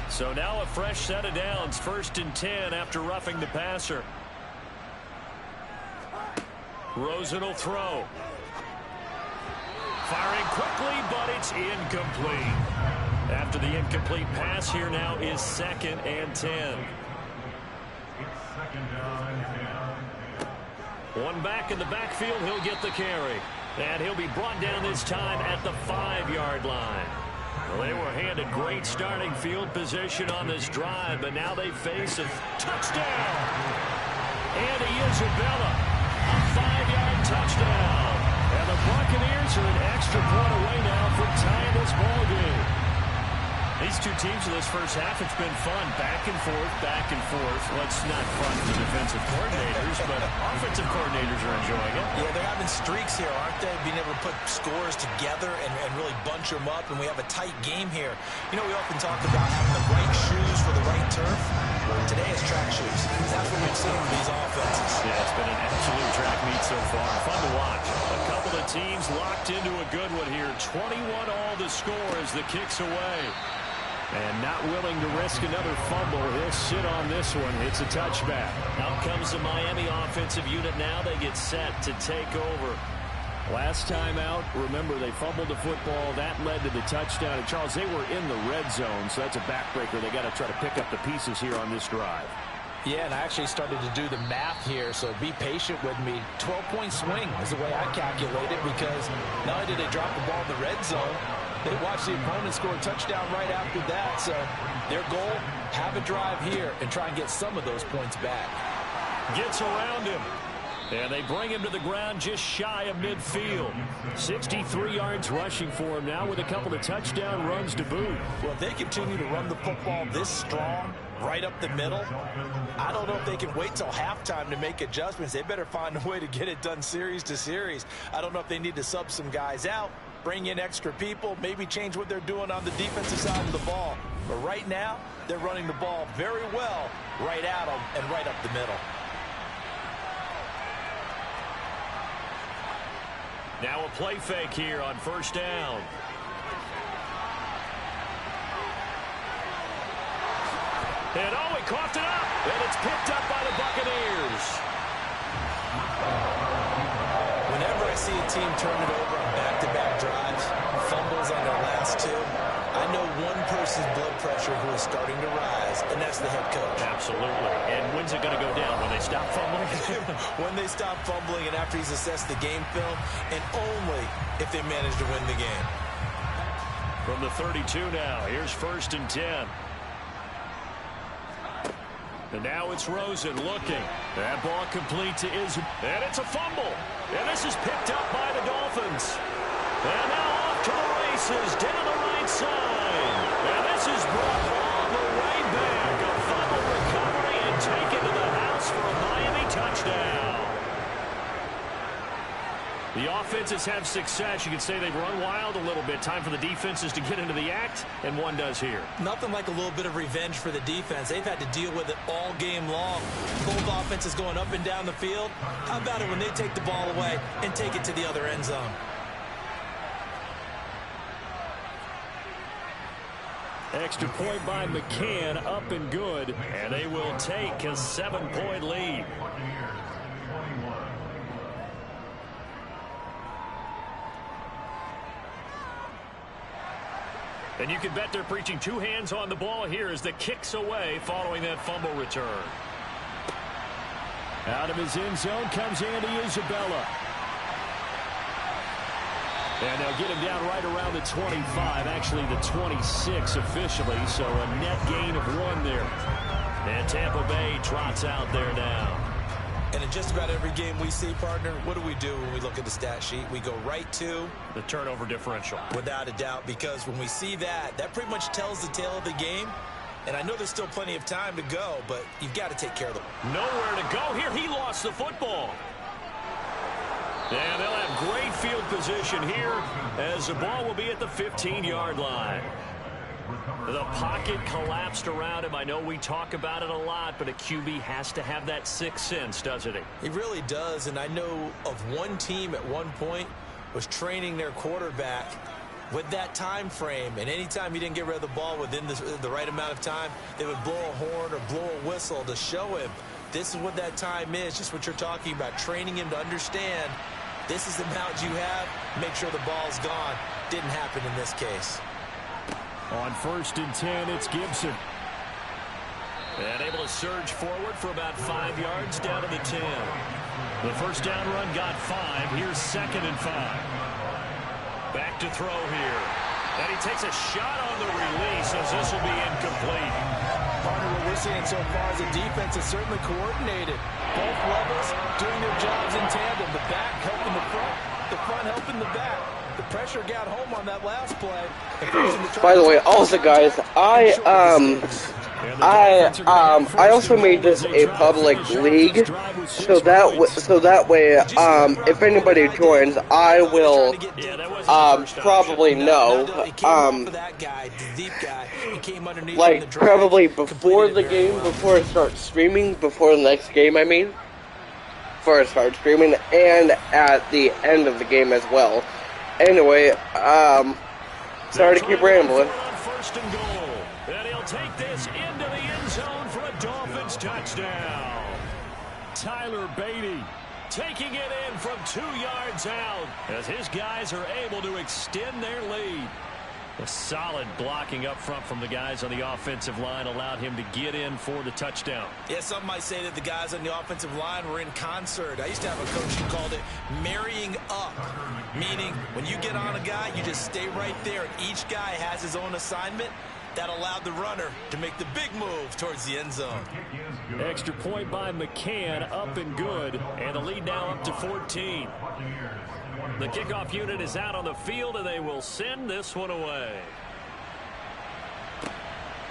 So now a fresh set of downs, 1st and 10 after roughing the passer. Rosen will throw. Firing quickly, but it's incomplete. After the incomplete pass, here now is 2nd and 10. It's 2nd down and 10. One back in the backfield, he'll get the carry. And he'll be brought down this time at the 5-yard line. Well, they were handed great starting field position on this drive, but now they face a touchdown. Andy Isabella, a 5-yard touchdown. And the Buccaneers are an extra point away now from tying this ball game. These two teams in this first half, it's been fun. Back and forth, back and forth. Well, it's not fun for defensive coordinators, but offensive coordinators are enjoying it. Yeah, they're having streaks here, aren't they? Being able to put scores together and really bunch them up, and we have a tight game here. You know, we often talk about having the right shoes for the right turf. Today is track shoes. That's what we've seen with these offenses. Yeah, it's been an absolute track meet so far. Fun to watch. A couple of teams locked into a good one here. 21 all the score as the kick's away. And not willing to risk another fumble. He'll sit on this one. It's a touchback. Out comes the Miami offensive unit now. They get set to take over. Last time out, remember, they fumbled the football. That led to the touchdown. And, Charles, they were in the red zone, so that's a backbreaker. They got to try to pick up the pieces here on this drive. Yeah, and I actually started to do the math here, so be patient with me. 12-point swing is the way I calculate it, because not only did they drop the ball in the red zone, they watched the opponent score a touchdown right after that. So their goal, have a drive here and try and get some of those points back. Gets around him. And they bring him to the ground just shy of midfield. 63 yards rushing for him now with a couple of touchdown runs to boot. Well, if they continue to run the football this strong, right up the middle, I don't know if they can wait till halftime to make adjustments. They better find a way to get it done series to series. I don't know if they need to sub some guys out, bring in extra people, maybe change what they're doing on the defensive side of the ball. But right now, they're running the ball very well right at them and right up the middle. Now a play fake here on first down. And he coughed it up. And it's picked up by the Buccaneers. Whenever I see a team turn it over on back-to-back drives, fumbles on their last two, I know one person's blood pressure who is starting to rise, and that's the head coach. Absolutely. And when's it going to go down? When they stop fumbling? When they stop fumbling and after he's assessed the game film, and only if they manage to win the game. From the 32 now, here's 1st and 10. And now it's Rosen looking. That ball complete to Ism. And it's a fumble. And this is picked up by the Dolphins. And now off to the races down the right side. And this is brought all the way back. A fumble recovery and taken to the house for a Miami touchdown. The offenses have success. You can say they've run wild a little bit. Time for the defenses to get into the act, and one does here. Nothing like a little bit of revenge for the defense. They've had to deal with it all game long. Both offenses going up and down the field. How about it when they take the ball away and take it to the other end zone? Extra point by McCann, up and good. And they will take a 7-point lead. And you can bet they're preaching two hands on the ball here as the kick's away following that fumble return. Out of his end zone comes Andy Isabella. And they'll get him down right around the 25, actually the 26 officially, so a net gain of 1 there. And Tampa Bay trots out there now. And in just about every game we see, partner, what do we do when we look at the stat sheet? We go right to the turnover differential. Without a doubt, because when we see that, that pretty much tells the tale of the game. And I know there's still plenty of time to go, but you've got to take care of them. Nowhere to go here. He lost the football. And they'll have great field position here as the ball will be at the 15-yard line. The pocket collapsed around him. I know we talk about it a lot, but a QB has to have that sixth sense, doesn't he? He really does, and I know of one team at one point was training their quarterback with that time frame, and anytime he didn't get rid of the ball within the right amount of time, they would blow a horn or blow a whistle to show him this is what that time is, just what you're talking about, training him to understand this is the amount you have, make sure the ball's gone. Didn't happen in this case. On 1st and 10, it's Gibson. And able to surge forward for about 5 yards down to the 10. The first down run got 5. Here's 2nd and 5. Back to throw here. And he takes a shot on the release as this will be incomplete. Partner, what we're seeing so far is the defense is certainly coordinated. Both levels doing their jobs in tandem. The back helping the front helping the back. The pressure got home on that last play. By the way, also guys, I also made this a public league, so that way, if anybody joins, I will probably know, like probably before the game, before it starts streaming, before the next game, I mean, before it starts streaming, and at the end of the game as well. Anyway, sorry to keep rambling. First and goal. And he'll take this into the end zone for a Dolphins touchdown. Tyler Beatty taking it in from 2 yards out as his guys are able to extend their lead. A solid blocking up front from the guys on the offensive line allowed him to get in for the touchdown. Yeah, some might say that the guys on the offensive line were in concert. I used to have a coach who called it marrying up, meaning when you get on a guy, you just stay right there, and each guy has his own assignment. That allowed the runner to make the big move towards the end zone. Extra point by McCann, up and good, and the lead now up to 14. The kickoff unit is out on the field, and they will send this one away.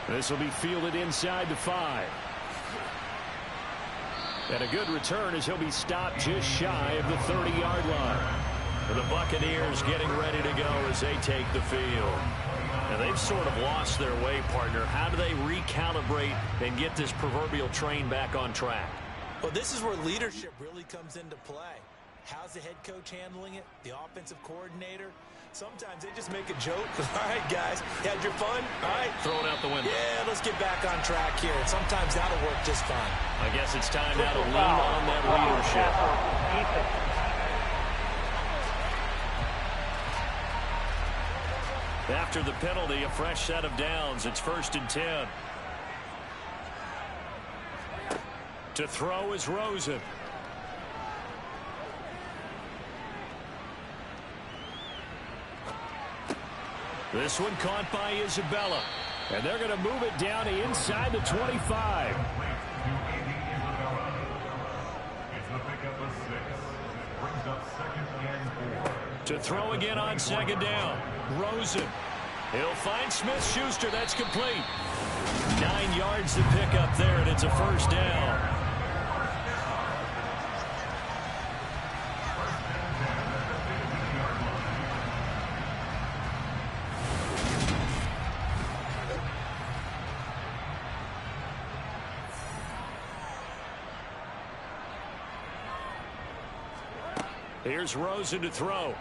This will be fielded inside the 5. And a good return as he'll be stopped just shy of the 30-yard line. And the Buccaneers getting ready to go as they take the field. And they've sort of lost their way, partner. How do they recalibrate and get this proverbial train back on track? Well, this is where leadership really comes into play. How's the head coach handling it? The offensive coordinator? Sometimes they just make a joke. All right, guys, you had your fun? All right. Throw it out the window. Yeah, let's get back on track here. And sometimes that'll work just fine. I guess it's time now to lean on that leadership. After the penalty, a fresh set of downs. It's 1st and 10. To throw is Rosen. This one caught by Isabella. And they're going to move it down to inside the 25. To throw again on 2nd down. Rosen. He'll find Smith-Schuster. That's complete. 9 yards to pick up there, and it's a 1st down. Here's Rosen to throw.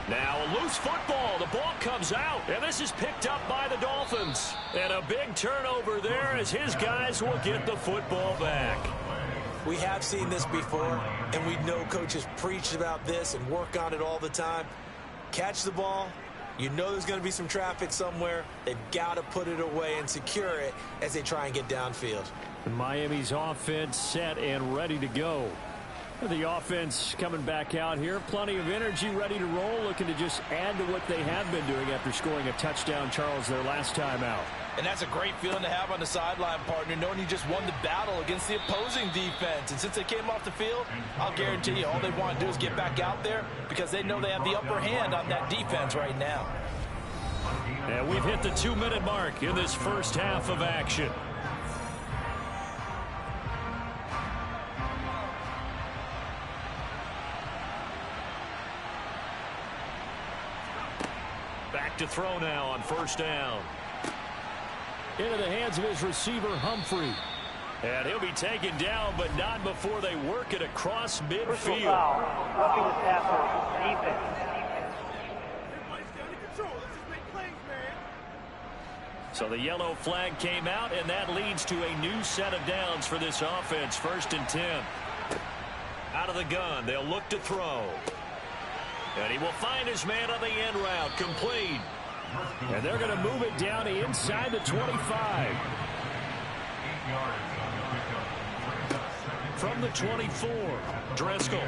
Now a loose football. The ball comes out, and this is picked up by the Dolphins. And a big turnover there as his guys will get the football back. We have seen this before, and we know coaches preach about this and work on it all the time. Catch the ball. You know there's going to be some traffic somewhere. They've got to put it away and secure it as they try and get downfield. Miami's offense set and ready to go. The offense coming back out here. Plenty of energy, ready to roll, looking to just add to what they have been doing after scoring a touchdown, Charles, their last time out. And that's a great feeling to have on the sideline, partner, knowing you just won the battle against the opposing defense. And since they came off the field, I'll guarantee you all they want to do is get back out there because they know they have the upper hand on that defense right now. And we've hit the 2-minute mark in this first half of action. Back to throw now on 1st down. Into the hands of his receiver, Humphrey. And he'll be taken down, but not before they work it across midfield. Roughing the passer, defense. So the yellow flag came out, and that leads to a new set of downs for this offense. 1st and 10. Out of the gun, they'll look to throw. And he will find his man on the end route, complete. And they're going to move it down to inside the 25. from the 24. Driscoll.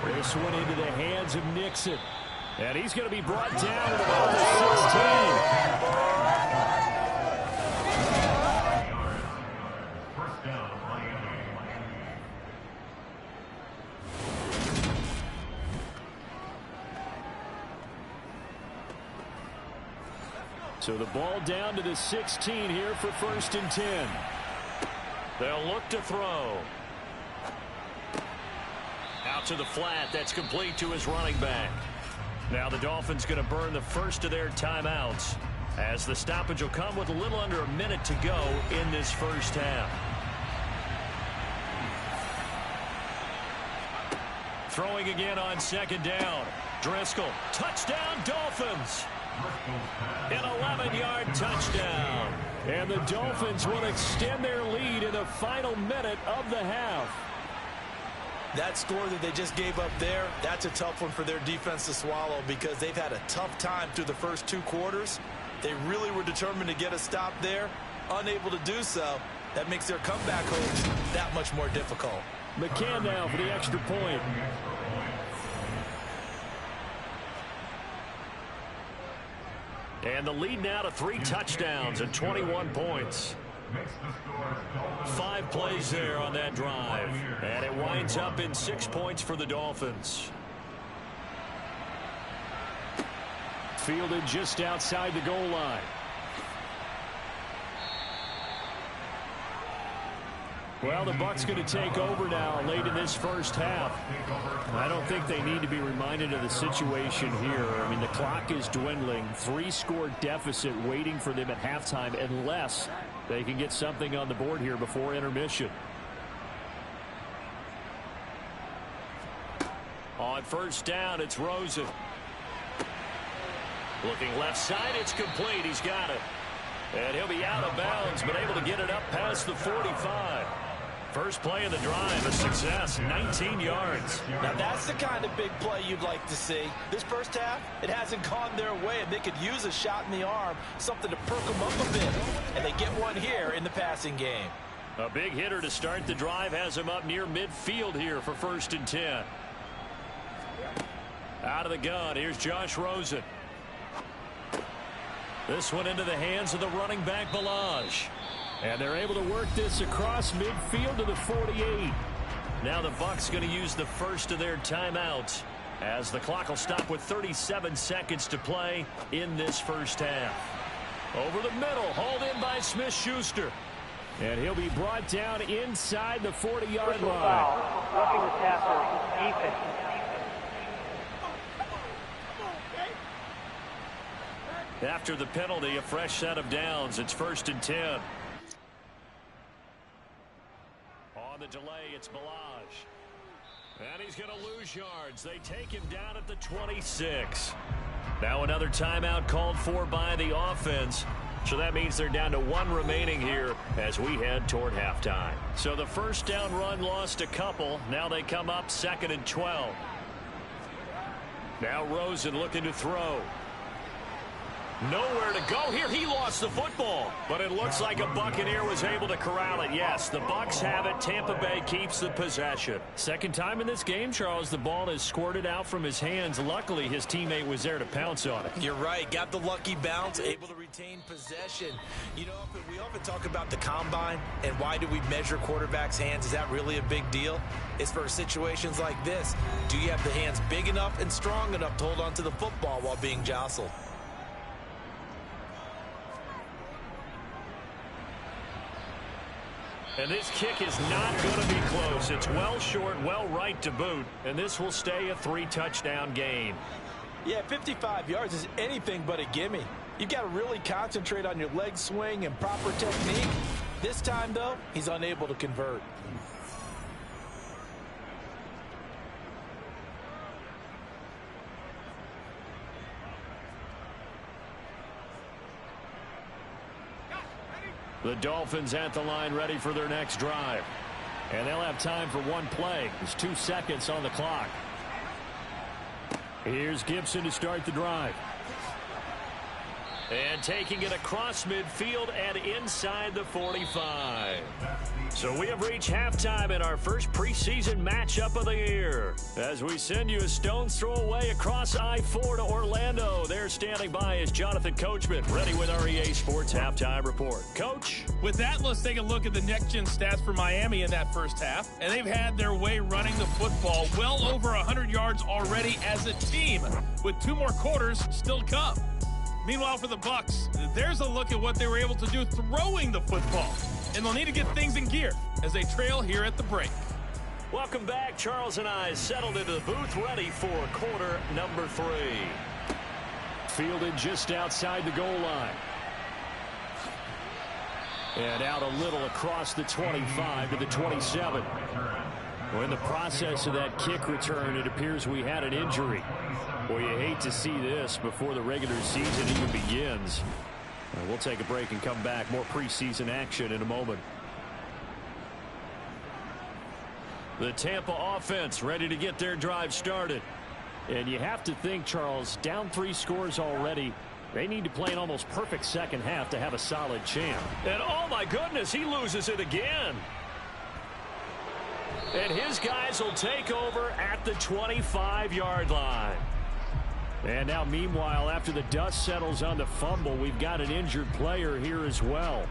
This one into the hands of Nixon. And he's going to be brought down at about the 16. First down, Miami. So the ball down to the 16 here for 1st and 10. They'll look to throw. Out to the flat. That's complete to his running back. Now the Dolphins going to burn the first of their timeouts as the stoppage will come with a little under a minute to go in this first half. Throwing again on 2nd down. Driscoll. Touchdown Dolphins. An 11-yard touchdown. And the Dolphins will extend their lead in the final minute of the half. That score that they just gave up there, that's a tough one for their defense to swallow because they've had a tough time through the first 2 quarters. They really were determined to get a stop there, unable to do so. That makes their comeback hopes that much more difficult. McCann now for the extra point. And the lead now to 3 touchdowns and 21 points. 5 plays there on that drive. And it winds up in 6 points for the Dolphins. Fielded just outside the goal line. Well, the Bucs going to take over now late in this first half. I don't think they need to be reminded of the situation here. I mean, the clock is dwindling. 3-score deficit waiting for them at halftime unless they can get something on the board here before intermission. On 1st down, it's Rosen. Looking left side, it's complete. He's got it. And he'll be out of bounds, but able to get it up past the 45. First play of the drive, a success, 19 yards. Now that's the kind of big play you'd like to see. This first half, it hasn't gone their way, and they could use a shot in the arm, something to perk them up a bit. And they get one here in the passing game. A big hitter to start the drive has him up near midfield here for 1st and 10. Out of the gun, here's Josh Rosen. This one into the hands of the running back, Balaj. And they're able to work this across midfield to the 48. Now the Bucs going to use the first of their timeouts as the clock will stop with 37 seconds to play in this first half. Over the middle, hauled in by Smith-Schuster. And he'll be brought down inside the 40-yard line. Foul. Roughing the passer, Ethan. After the penalty, a fresh set of downs. It's 1st and 10. On the delay, it's Balaj. And he's going to lose yards. They take him down at the 26. Now another timeout called for by the offense. So that means they're down to 1 remaining here as we head toward halftime. So the first down run lost a couple. Now they come up 2nd and 12. Now Rosen looking to throw. Nowhere to go here. He lost the football, but it looks like a Buccaneer was able to corral it. Yes, the Bucs have it. Tampa Bay keeps the possession. Second time in this game, Charles, the ball is squirted out from his hands. Luckily, his teammate was there to pounce on it. You're right. Got the lucky bounce, able to retain possession. You know, we often talk about the combine and why do we measure quarterbacks' hands. Is that really a big deal? It's for situations like this. Do you have the hands big enough and strong enough to hold on to the football while being jostled? And this kick is not going to be close. It's well short, well right to boot. And this will stay a 3-touchdown game. Yeah, 55 yards is anything but a gimme. You've got to really concentrate on your leg swing and proper technique. This time, though, he's unable to convert. The Dolphins at the line ready for their next drive. And they'll have time for 1 play. There's 2 seconds on the clock. Here's Gibson to start the drive. And taking it across midfield and inside the 45. So we have reached halftime in our first preseason matchup of the year. As we send you a stone's throw away across I-4 to Orlando. There standing by is Jonathan Coachman, ready with our EA Sports Halftime Report. Coach? With that, let's take a look at the next-gen stats for Miami in that first half. And they've had their way running the football well over 100 yards already as a team, with 2 more quarters still come. Meanwhile, for the Bucs, there's a look at what they were able to do throwing the football. And they'll need to get things in gear as they trail here at the break. Welcome back. Charles and I settled into the booth, ready for quarter number 3. Fielded just outside the goal line. And out a little across the 25 to the 27. Well, in the process of that kick return, it appears we had an injury. Well, you hate to see this before the regular season even begins. We'll take a break and come back. More preseason action in a moment. The Tampa offense ready to get their drive started. And you have to think, Charles, down 3 scores already. They need to play an almost perfect second half to have a solid chance. And oh my goodness, he loses it again. And his guys will take over at the 25-yard line. And now, meanwhile, after the dust settles on the fumble, we've got an injured player here as well.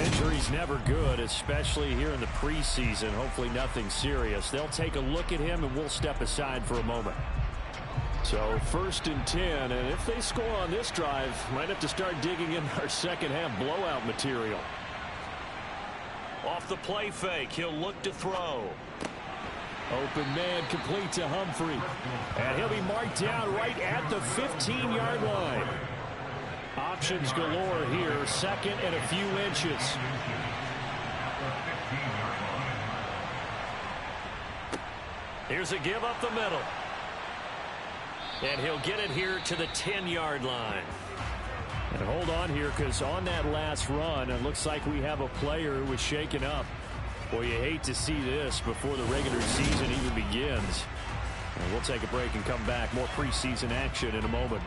Injury's never good, especially here in the preseason. Hopefully nothing serious. They'll take a look at him, and we'll step aside for a moment. So 1st and 10, and if they score on this drive, might have to start digging in our second half blowout material. Off the play fake, he'll look to throw. Open man complete to Humphrey. And he'll be marked down right at the 15-yard line. Options galore here, 2nd and a few inches. Here's a give up the middle. And he'll get it here to the 10-yard line. And hold on here, because on that last run, it looks like we have a player who was shaken up. Boy, you hate to see this before the regular season even begins. And we'll take a break and come back. More preseason action in a moment.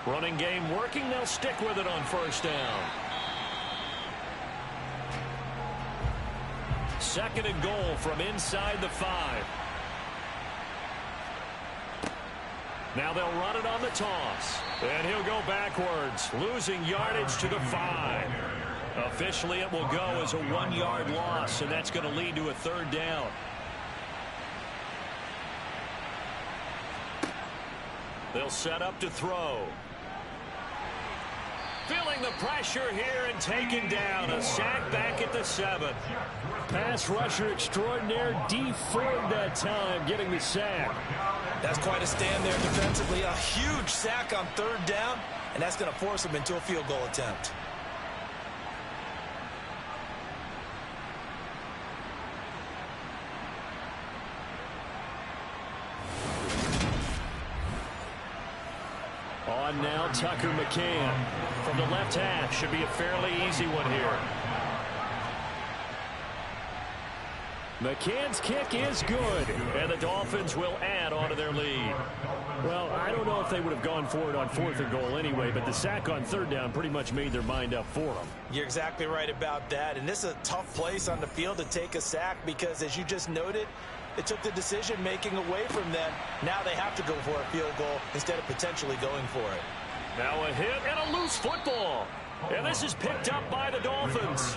Running game working. They'll stick with it on 1st down. 2nd and goal from inside the 5. Now they'll run it on the toss. And he'll go backwards, losing yardage to the 5. Officially, it will go as a 1-yard loss, and that's going to lead to a 3rd down. They'll set up to throw. Feeling the pressure here and taken down. A sack back at the 7. Pass rusher extraordinaire. D Ford that time getting the sack. That's quite a stand there defensively. A huge sack on 3rd down, and that's going to force him into a field goal attempt. On now, Tucker McCann from the left half. Should be a fairly easy one here. McCann's kick is good, and the Dolphins will add on to their lead. Well, I don't know if they would have gone for it on 4th and goal anyway, but the sack on 3rd down pretty much made their mind up for them. You're exactly right about that, and this is a tough place on the field to take a sack because, as you just noted, it took the decision-making away from them. Now they have to go for a field goal instead of potentially going for it. Now a hit and a loose football. And this is picked up by the Dolphins.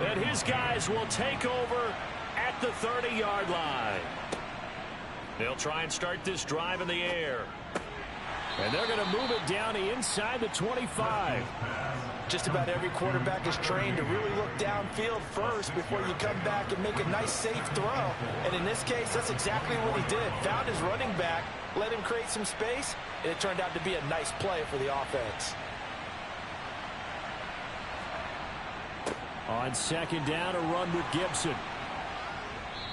And his guys will take over at the 30-yard line. They'll try and start this drive in the air. And they're going to move it down to inside the 25. Just about every quarterback is trained to really look downfield first before you come back and make a nice, safe throw. And in this case, that's exactly what he did. Found his running back, let him create some space, and it turned out to be a nice play for the offense. On 2nd down, a run with Gibson.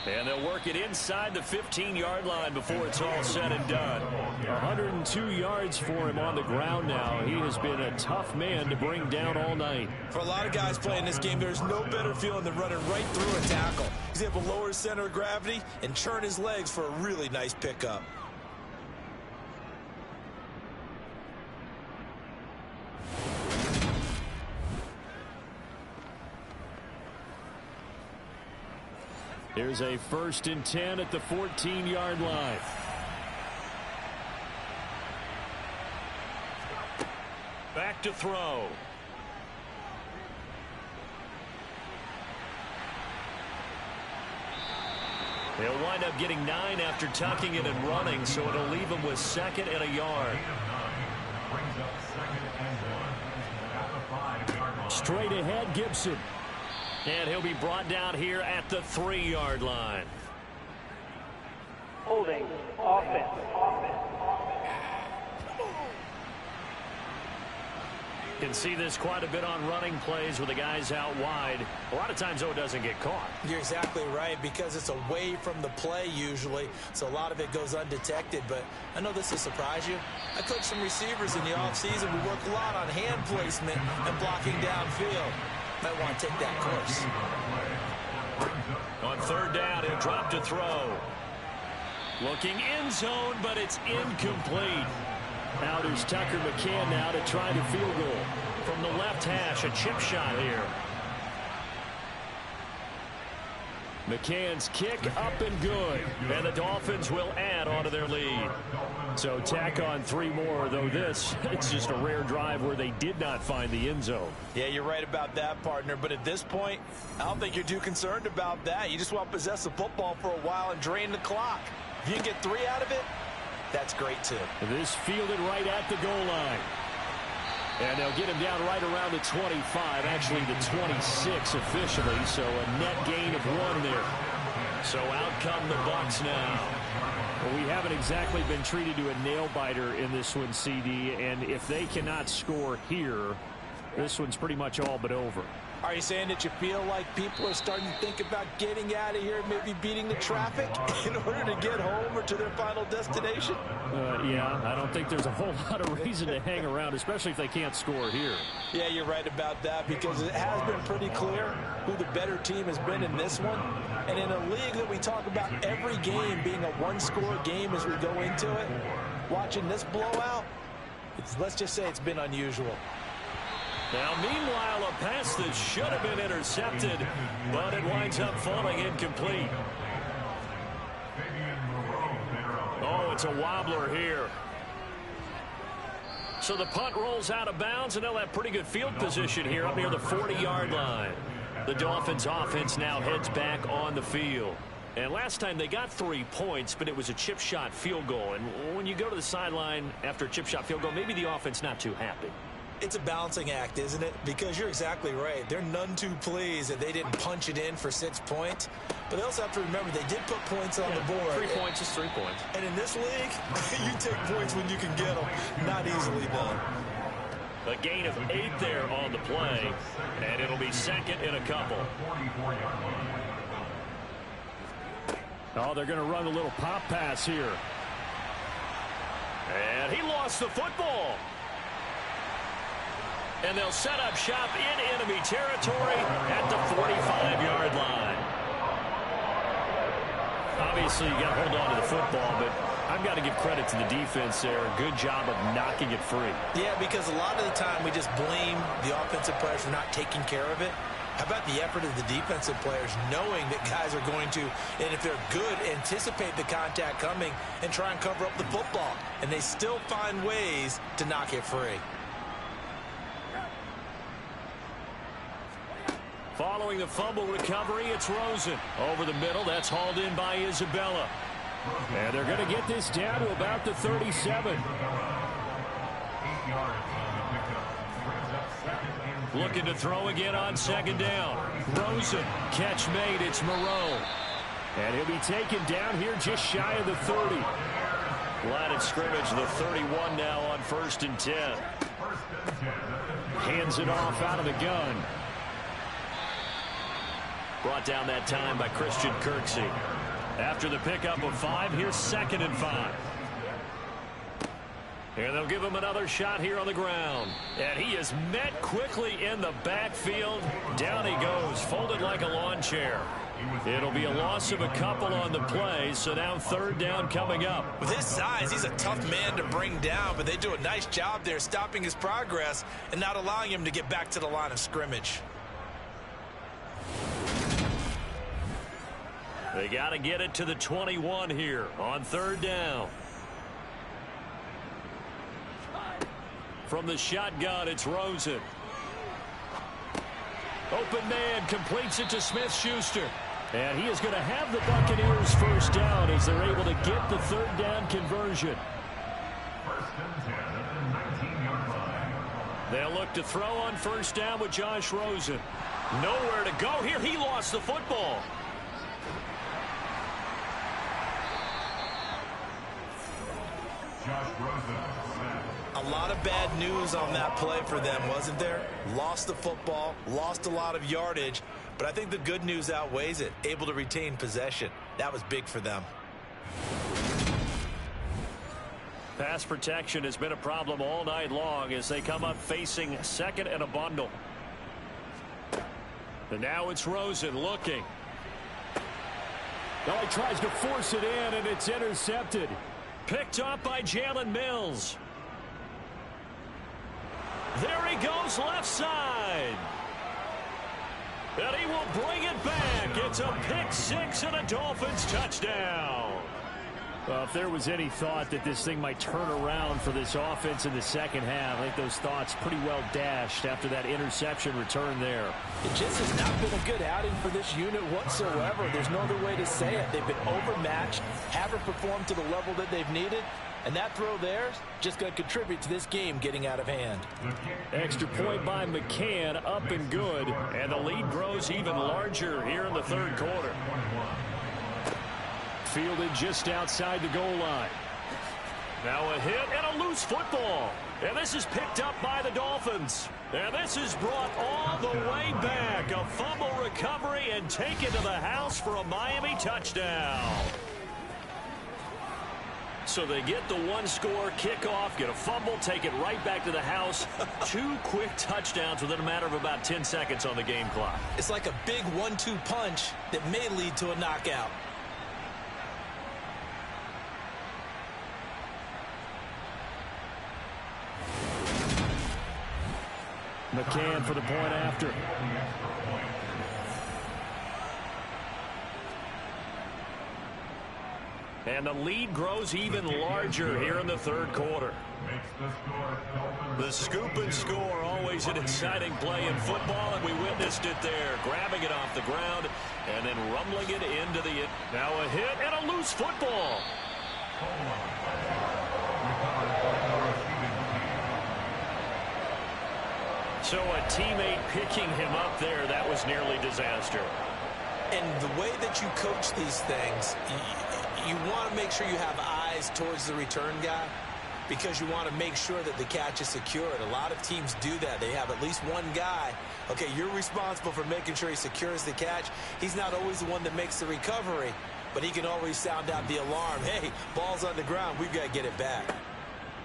And they'll work it inside the 15-yard line before it's all said and done. 102 yards for him on the ground now. He has been a tough man to bring down all night. For a lot of guys playing this game, there's no better feeling than running right through a tackle. He's able to lower his center of gravity and churn his legs for a really nice pickup. Here's a 1st and 10 at the 14-yard line. Back to throw. He'll wind up getting 9 after tucking it and running, so it'll leave him with 2nd and a yard. Straight ahead, Gibson. And he'll be brought down here at the 3-yard line. Holding, offense. You can see this quite a bit on running plays with the guys out wide. A lot of times, though, it doesn't get caught. You're exactly right, because it's away from the play usually, so a lot of it goes undetected. But I know this will surprise you. I coach some receivers in the offseason. We work a lot on hand placement and blocking downfield. Might want to take that course. On 3rd down, he'll drop to throw. Looking end zone, but it's incomplete. Now there's Tucker McCann now to try the field goal. From the left hash, a chip shot here. McCann's kick up and good. And the Dolphins will add onto their lead. So tack on 3 more, though it's just a rare drive where they did not find the end zone. Yeah, you're right about that, partner. But at this point, I don't think you're too concerned about that. You just want to possess the football for a while and drain the clock. If you can get 3 out of it, that's great, too. This fielded right at the goal line. And they'll get him down right around the 25, actually the 26 officially, so a net gain of 1 there. So out come the Bucs now. Well, we haven't exactly been treated to a nail-biter in this one, CD, and if they cannot score here, this one's pretty much all but over. Are you saying that you feel like people are starting to think about getting out of here and maybe beating the traffic in order to get home or to their final destination? Yeah, I don't think there's a whole lot of reason to hang around, especially if they can't score here. Yeah, you're right about that, because it has been pretty clear who the better team has been in this one. And in a league that we talk about every game being a 1-score game as we go into it, watching this blowout, let's just say it's been unusual. Now, meanwhile, a pass that should have been intercepted, but it winds up falling incomplete. Oh, it's a wobbler here. So the punt rolls out of bounds, and they'll have pretty good field position here up near the 40-yard line. The Dolphins' offense now heads back on the field. And last time they got 3 points, but it was a chip shot field goal. And when you go to the sideline after a chip shot field goal, maybe the offense not too happy. It's a balancing act, isn't it? Because you're exactly right. They're none too pleased that they didn't punch it in for 6 points. But they also have to remember they did put points on the board. 3 points is 3 points. And in this league, you take points when you can get them. Not easily done. A gain of 8 there on the play. And it'll be 2nd and a couple. Oh, they're going to run a little pop pass here. And he lost the football. And they'll set up shop in enemy territory at the 45-yard line. Obviously, you got to hold on to the football, but I've got to give credit to the defense there. Good job of knocking it free. Yeah, because a lot of the time we just blame the offensive players for not taking care of it. How about the effort of the defensive players knowing that guys are going to, and if they're good, anticipate the contact coming and try and cover up the football. And they still find ways to knock it free. Following the fumble recovery, it's Rosen. Over the middle, that's hauled in by Isabella. And they're going to get this down to about the 37. Looking to throw again on 2nd down. Rosen, catch made, it's Moreau. And he'll be taken down here just shy of the 30. Line of scrimmage, the 31 now on 1st and 10. Hands it off out of the gun. Brought down that time by Christian Kirksey. After the pickup of 5, here's 2nd and 5. And they'll give him another shot here on the ground. And he is met quickly in the backfield. Down he goes, folded like a lawn chair. It'll be a loss of a couple on the play, so now 3rd down coming up. With his size, he's a tough man to bring down, but they do a nice job there stopping his progress and not allowing him to get back to the line of scrimmage. They got to get it to the 21 here on 3rd down. From the shotgun, it's Rosen. Open man completes it to Smith-Schuster. And he is going to have the Buccaneers 1st down as they're able to get the 3rd down conversion. 1st and 10 at the 19-yard line. They'll look to throw on 1st down with Josh Rosen. Nowhere to go here. He lost the football. Josh Rosen. A lot of bad news on that play for them, wasn't there? Lost the football, lost a lot of yardage, but I think the good news outweighs it. Able to retain possession. That was big for them. Pass protection has been a problem all night long as they come up facing 2nd and a bundle. And now it's Rosen looking. Well, he tries to force it in, and it's intercepted. Picked up by Jalen Mills. There he goes left side. And he will bring it back. It's a pick 6 and a Dolphins touchdown. Well, if there was any thought that this thing might turn around for this offense in the 2nd half, I think those thoughts pretty well dashed after that interception return there. It just has not been a good outing for this unit whatsoever. There's no other way to say it. They've been overmatched, haven't performed to the level that they've needed, and that throw there is just going to contribute to this game getting out of hand. Extra point by McCann, up and good, and the lead grows even larger here in the 3rd quarter. Fielded just outside the goal line. Now a hit and a loose football. And this is picked up by the Dolphins. And this is brought all the way back. A fumble recovery and taken to the house for a Miami touchdown. So they get the 1-score kickoff, get a fumble, take it right back to the house. 2 quick touchdowns within a matter of about 10 seconds on the game clock. It's like a big 1-2 punch that may lead to a knockout. McCann for the point after. And the lead grows even larger here in the 3rd quarter. The scoop and score, always an exciting play in football, and we witnessed it there. Grabbing it off the ground and then rumbling it into the... Now a hit and a loose football. So a teammate picking him up there, that was nearly disaster. And the way that you coach these things, you want to make sure you have eyes towards the return guy because you want to make sure that the catch is secured. A lot of teams do that. They have at least one guy. Okay, you're responsible for making sure he secures the catch. He's not always the one that makes the recovery, but he can always sound out the alarm. Hey, ball's on the ground. We've got to get it back.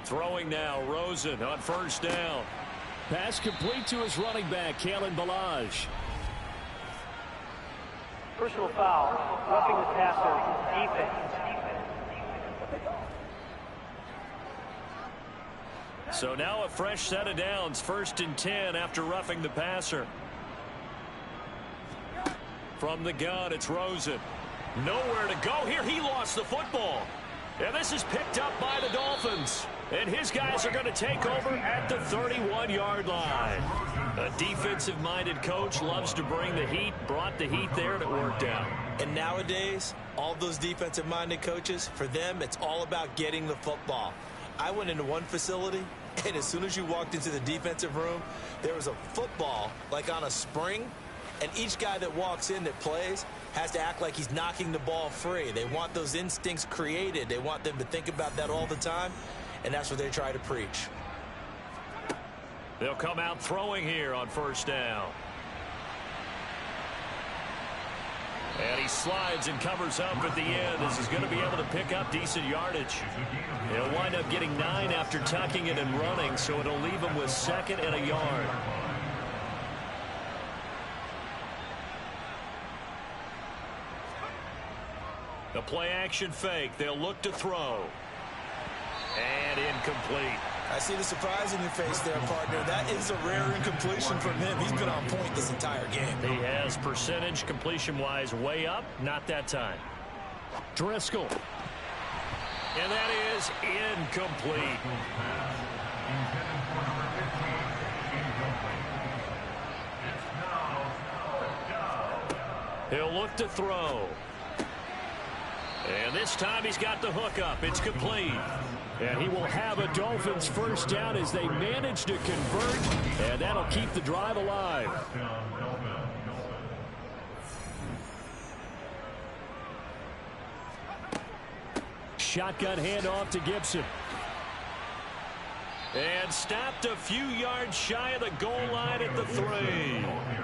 Throwing now, Rosen on 1st down. Pass complete to his running back, Kalen Ballage. Personal foul, roughing the passer, defense. So now a fresh set of downs, 1st and 10 after roughing the passer. From the gun, it's Rosen. Nowhere to go here. He lost the football. And this is picked up by the Dolphins. And his guys are going to take over at the 31-yard line. A defensive-minded coach loves to bring the heat, brought the heat there, and it worked out. And nowadays, all those defensive-minded coaches, for them, it's all about getting the football. I went into one facility, and as soon as you walked into the defensive room, there was a football, like on a spring, and each guy that walks in that plays has to act like he's knocking the ball free. They want those instincts created. They want them to think about that all the time, and that's what they try to preach. They'll come out throwing here on 1st down. And he slides and covers up at the end. This is going to be able to pick up decent yardage. He'll wind up getting 9 after tucking it and running, so it'll leave him with 2nd and a yard. The play-action fake. They'll look to throw. And incomplete. I see the surprise in your face there, partner. That is a rare incompletion from him. He's been on point this entire game. He has percentage completion-wise way up. Not that time. Driscoll. And that is incomplete. He'll look to throw. And this time he's got the hook up. It's complete. And he will have a Dolphins first down as they manage to convert. And that'll keep the drive alive. Shotgun handoff to Gibson. And stopped a few yards shy of the goal line at the 3.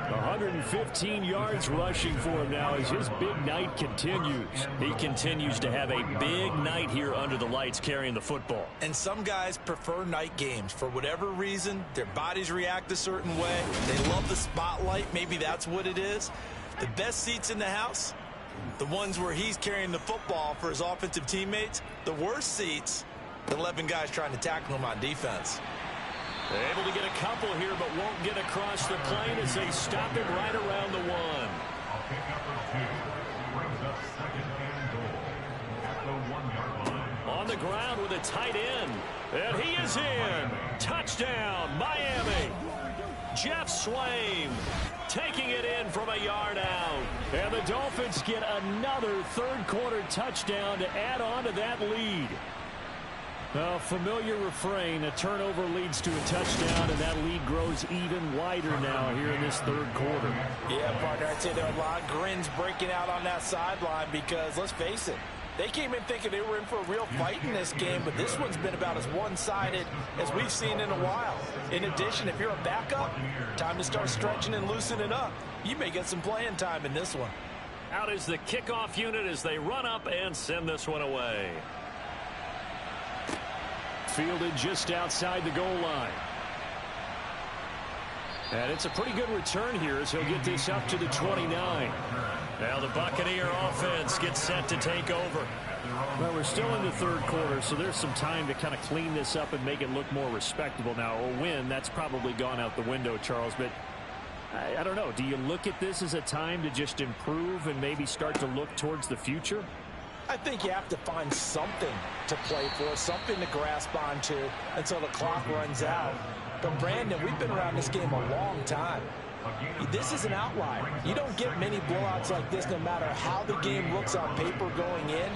115 yards rushing for him now as his big night continues. He continues to have a big night here under the lights carrying the football. And some guys prefer night games. For whatever reason, their bodies react a certain way. They love the spotlight. Maybe that's what it is. The best seats in the house, the ones where he's carrying the football for his offensive teammates. The worst seats, the 11 guys trying to tackle him on defense. They're able to get a couple here, but won't get across the plane as they stop him right around the 1. On the ground with a tight end. And he is in. Touchdown, Miami. Jeff Swaim taking it in from a yard out. And the Dolphins get another third-quarter touchdown to add on to that lead. A familiar refrain, a turnover leads to a touchdown, and that lead grows even wider now here in this third quarter. Yeah, partner, I'd say there are a lot of grins breaking out on that sideline because, let's face it, they came in thinking they were in for a real fight in this game, but this one's been about as one-sided as we've seen in a while. In addition, if you're a backup, time to start stretching and loosening up. You may get some playing time in this one. Out is the kickoff unit as they run up and send this one away. Fielded just outside the goal line. And it's a pretty good return here as he'll get this up to the 29. Now the Buccaneer offense gets set to take over. Well, we're still in the third quarter, so there's some time to kind of clean this up and make it look more respectable now. A win, that's probably gone out the window, Charles, but I don't know. Do you look at this as a time to just improve and maybe start to look towards the future? I think you have to find something to play for, something to grasp onto until the clock runs out. But, Brandon, we've been around this game a long time. This is an outlier. You don't get many blowouts like this no matter how the game looks on paper going in.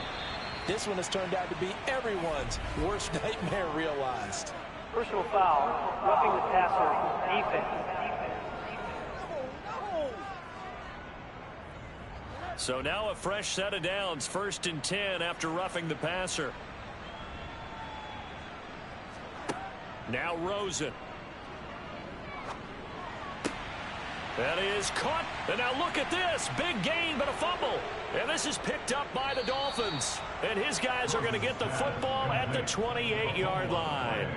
This one has turned out to be everyone's worst nightmare realized. Personal foul, roughing the passer, defense. So now a fresh set of downs, 1st and 10 after roughing the passer. Now Rosen. That is caught. And now look at this. Big gain, but a fumble. And this is picked up by the Dolphins. And his guys are going to get the football at the 28-yard line.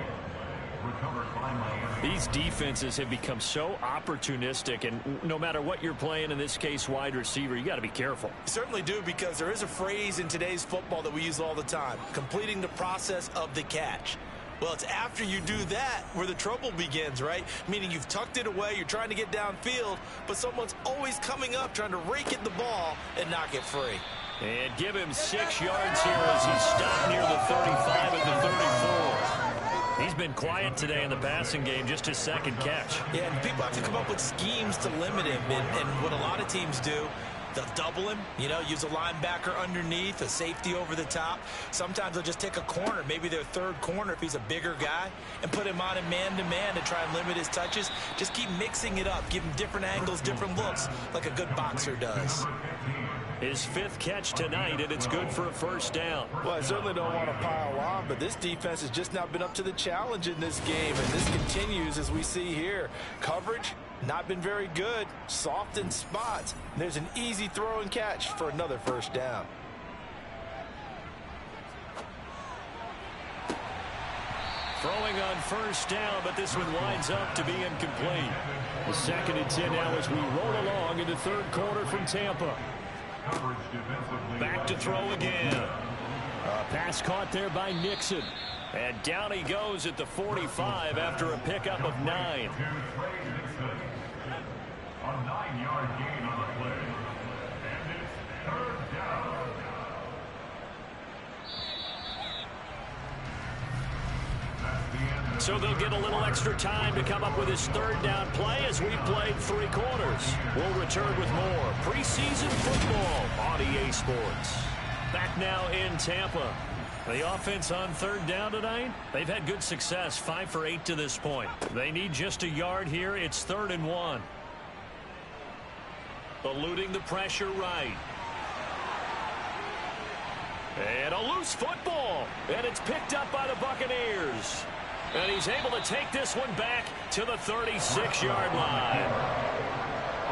These defenses have become so opportunistic, and no matter what you're playing, in this case wide receiver, you got to be careful. You certainly do, because there is a phrase in today's football that we use all the time, completing the process of the catch. Well, it's after you do that where the trouble begins, right? Meaning you've tucked it away, you're trying to get downfield, but someone's always coming up trying to rake at the ball and knock it free. And give him 6 yards here as he stopped near the 35 at the 34. He's been quiet today in the passing game, just his second catch. Yeah, and people have to come up with schemes to limit him. And what a lot of teams do, they'll double him, you know, use a linebacker underneath, a safety over the top. Sometimes they'll just take a corner, maybe their third corner if he's a bigger guy, and put him on a man-to-man to try and limit his touches. Just keep mixing it up, give him different angles, different looks, like a good boxer does. His 5th catch tonight, and it's good for a first down. Well, I certainly don't want to pile on, but this defense has just not been up to the challenge in this game, and this continues as we see here. Coverage, Not been very good. Soft in spots. There's an easy throw and catch for another first down. Throwing on first down, but this one winds up to be incomplete. The 2nd and 10 now as we roll along in the third quarter from Tampa. Back to throw again. Pass caught there by Nixon. And down he goes at the 45 after a pickup of 9. A 9-yard gain on the play. And it's third down. So they'll get a little extra time to come up with his third down play as we've played 3 quarters. We'll return with more preseason football on EA Sports. Back now in Tampa. The offense on third down tonight, they've had good success, 5 for 8 to this point. They need just a yard here. It's 3rd and 1. Eluding the pressure right. And a loose football. And it's picked up by the Buccaneers. And he's able to take this one back to the 36-yard line.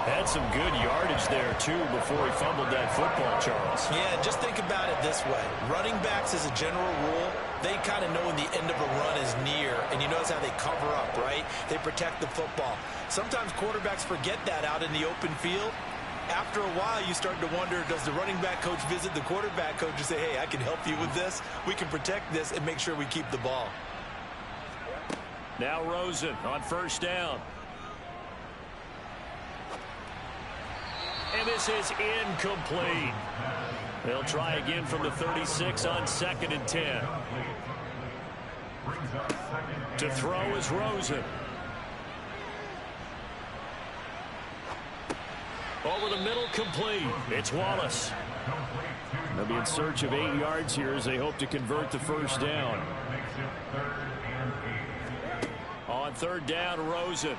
Had some good yardage there, too, before he fumbled that football, Charles. Yeah, just think about it this way. Running backs, as a general rule, they kind of know when the end of a run is near, and you notice how they cover up, right? They protect the football. Sometimes quarterbacks forget that out in the open field. After a while, you start to wonder, does the running back coach visit the quarterback coach and say, hey, I can help you with this. We can protect this and make sure we keep the ball. Now Rosen on first down. And this is incomplete. They'll try again from the 36 on 2nd and 10. To throw is Rosen. Over the middle, complete. It's Wallace. They'll be in search of 8 yards here as they hope to convert the first down. On third down, Rosen.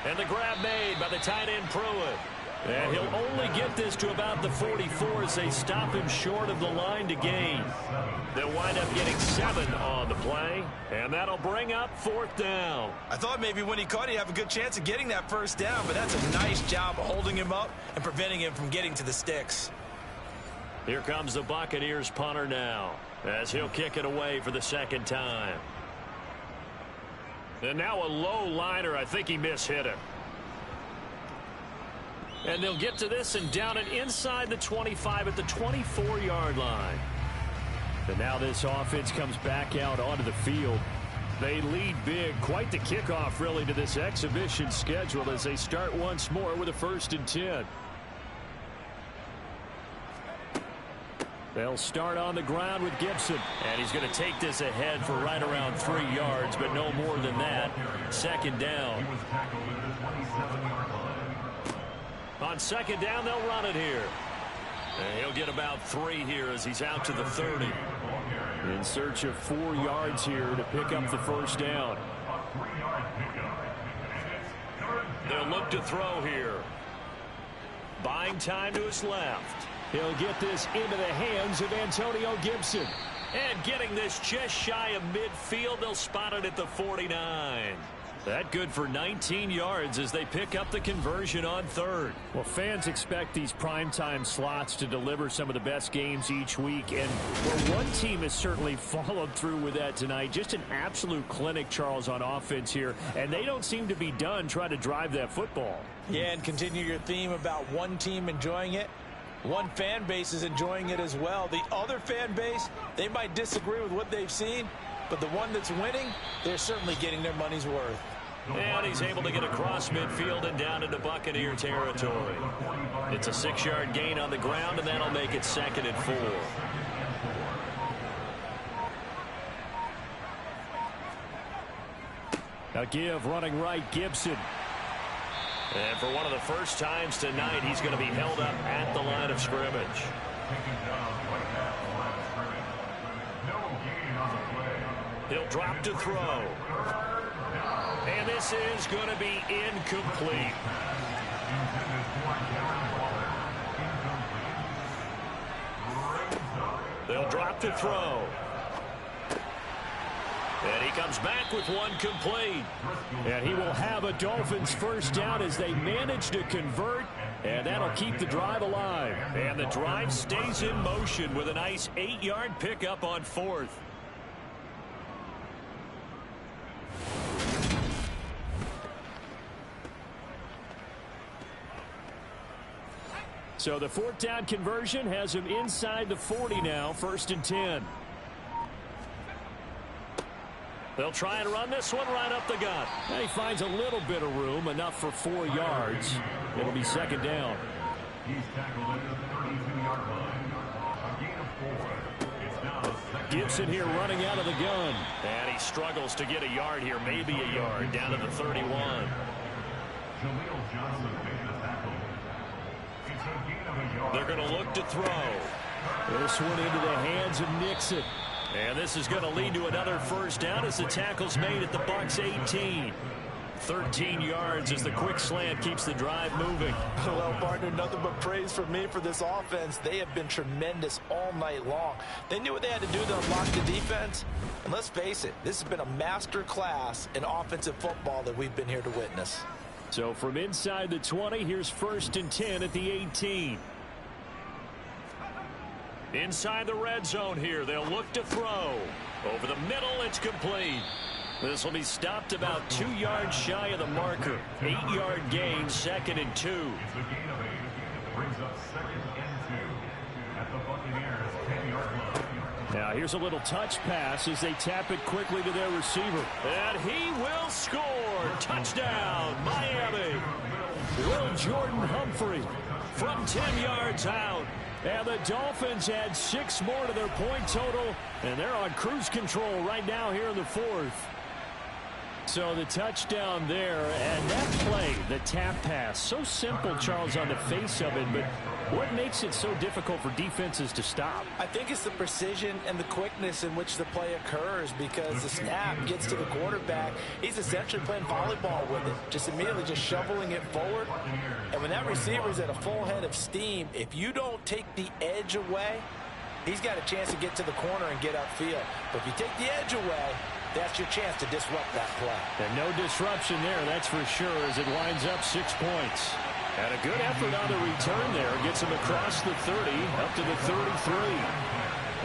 And the grab made by the tight end Pruitt. And he'll only get this to about the 44 as they stop him short of the line to gain. They'll wind up getting 7 on the play, and that'll bring up 4th down. I thought maybe when he caught, he'd have a good chance of getting that first down, but that's a nice job holding him up and preventing him from getting to the sticks. Here comes the Buccaneers punter now, as he'll kick it away for the 2nd time. And now a low liner. I think he mishit it. And they'll get to this and down it inside the 25 at the 24-yard line. And now this offense comes back out onto the field. They lead big. Quite the kickoff, really, to this exhibition schedule as they start once more with a 1st and 10. They'll start on the ground with Gibson. And he's going to take this ahead for right around 3 yards, but no more than that. 2nd down. On 2nd down, they'll run it here. And he'll get about 3 here as he's out to the 30. In search of 4 yards here to pick up the first down. They'll look to throw here. Buying time to his left. He'll get this into the hands of Antonio Gibson. And getting this just shy of midfield, they'll spot it at the 49. That good for 19 yards as they pick up the conversion on 3rd. Well, fans expect these primetime slots to deliver some of the best games each week, and well, one team has certainly followed through with that tonight. Just an absolute clinic, Charles, on offense here, and they don't seem to be done trying to drive that football. Yeah, and continue your theme about one team enjoying it. One fan base is enjoying it as well. The other fan base, they might disagree with what they've seen, but the one that's winning, they're certainly getting their money's worth. And he's able to get across midfield and down into Buccaneer territory. It's a 6-yard gain on the ground, and that'll make it 2nd and 4. A give running right, Gibson. And for one of the first times tonight, he's going to be held up at the line of scrimmage. He'll drop to throw. And this is going to be incomplete. They'll drop to throw. And he comes back with one complete. And he will have a Dolphins first down as they manage to convert. And that'll keep the drive alive. And the drive stays in motion with a nice 8-yard pickup on 4th. So the 4th down conversion has him inside the 40 now, 1st and 10. They'll try and run this one right up the gut. And he finds a little bit of room, enough for 4 yards. It'll be 2nd down. He's tackled at the 32-yard line. A gain of 4. It's now 2nd. Gibson here running out of the gun. And he struggles to get a yard here, maybe a yard, down to the 31. Jaleel Johnson made the tackle. It's a gain of a yard. They're going to look to throw. This one into the hands of Nixon. And this is going to lead to another first down as the tackle's made at the Bucs 18. 13 yards as the quick slant keeps the drive moving. Well, partner, nothing but praise from me for this offense. They have been tremendous all night long. They knew what they had to do to unlock the defense. And let's face it, this has been a master class in offensive football that we've been here to witness. So from inside the 20, here's 1st and 10 at the 18. Inside the red zone here, they'll look to throw. Over the middle, it's complete. This will be stopped about 2 yards shy of the marker. 8-yard gain, 2nd and 2. It's a gain of 8. Brings up 2nd and 2 at the Buccaneers 10-yard line. Now here's a little touch pass as they tap it quickly to their receiver. And he will score. Touchdown, Miami. Will Jordan Humphrey From 10 yards out. And the Dolphins add 6 more to their point total, and they're on cruise control right now here in the 4th. So the touchdown there, and that play, the tap pass, so simple, Charles, on the face of it, but what makes it so difficult for defenses to stop? I think it's the precision and the quickness in which the play occurs, because the snap gets to the quarterback. He's essentially playing volleyball with it, just immediately just shoveling it forward. And when that receiver's at a full head of steam, if you don't take the edge away, he's got a chance to get to the corner and get upfield. But if you take the edge away, that's your chance to disrupt that play. And no disruption there, that's for sure, as it winds up 6 points. And a good effort on the return there. Gets him across the 30, up to the 33.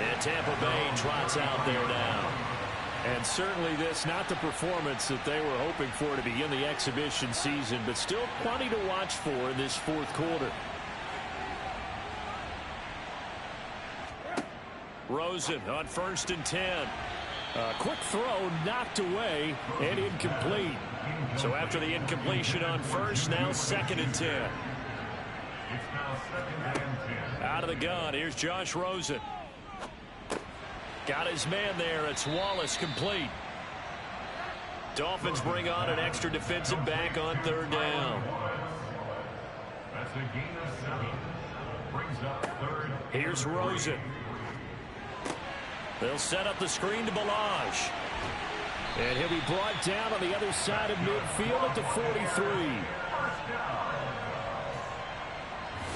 And Tampa Bay trots out there now. And certainly this, not the performance that they were hoping for to begin the exhibition season, but still plenty to watch for in this 4th quarter. Rosen on 1st and 10. Quick throw knocked away and incomplete. So after the incompletion on 1st, now 2nd and 10. It's now 2nd and 10. Out of the gun, here's Josh Rosen. Got his man there. It's Wallace complete. Dolphins bring on an extra defensive back on 3rd down. That's a gain of 7. Brings up 3rd. Here's Rosen. They'll set up the screen to Balaj. And he'll be brought down on the other side of midfield at the 43.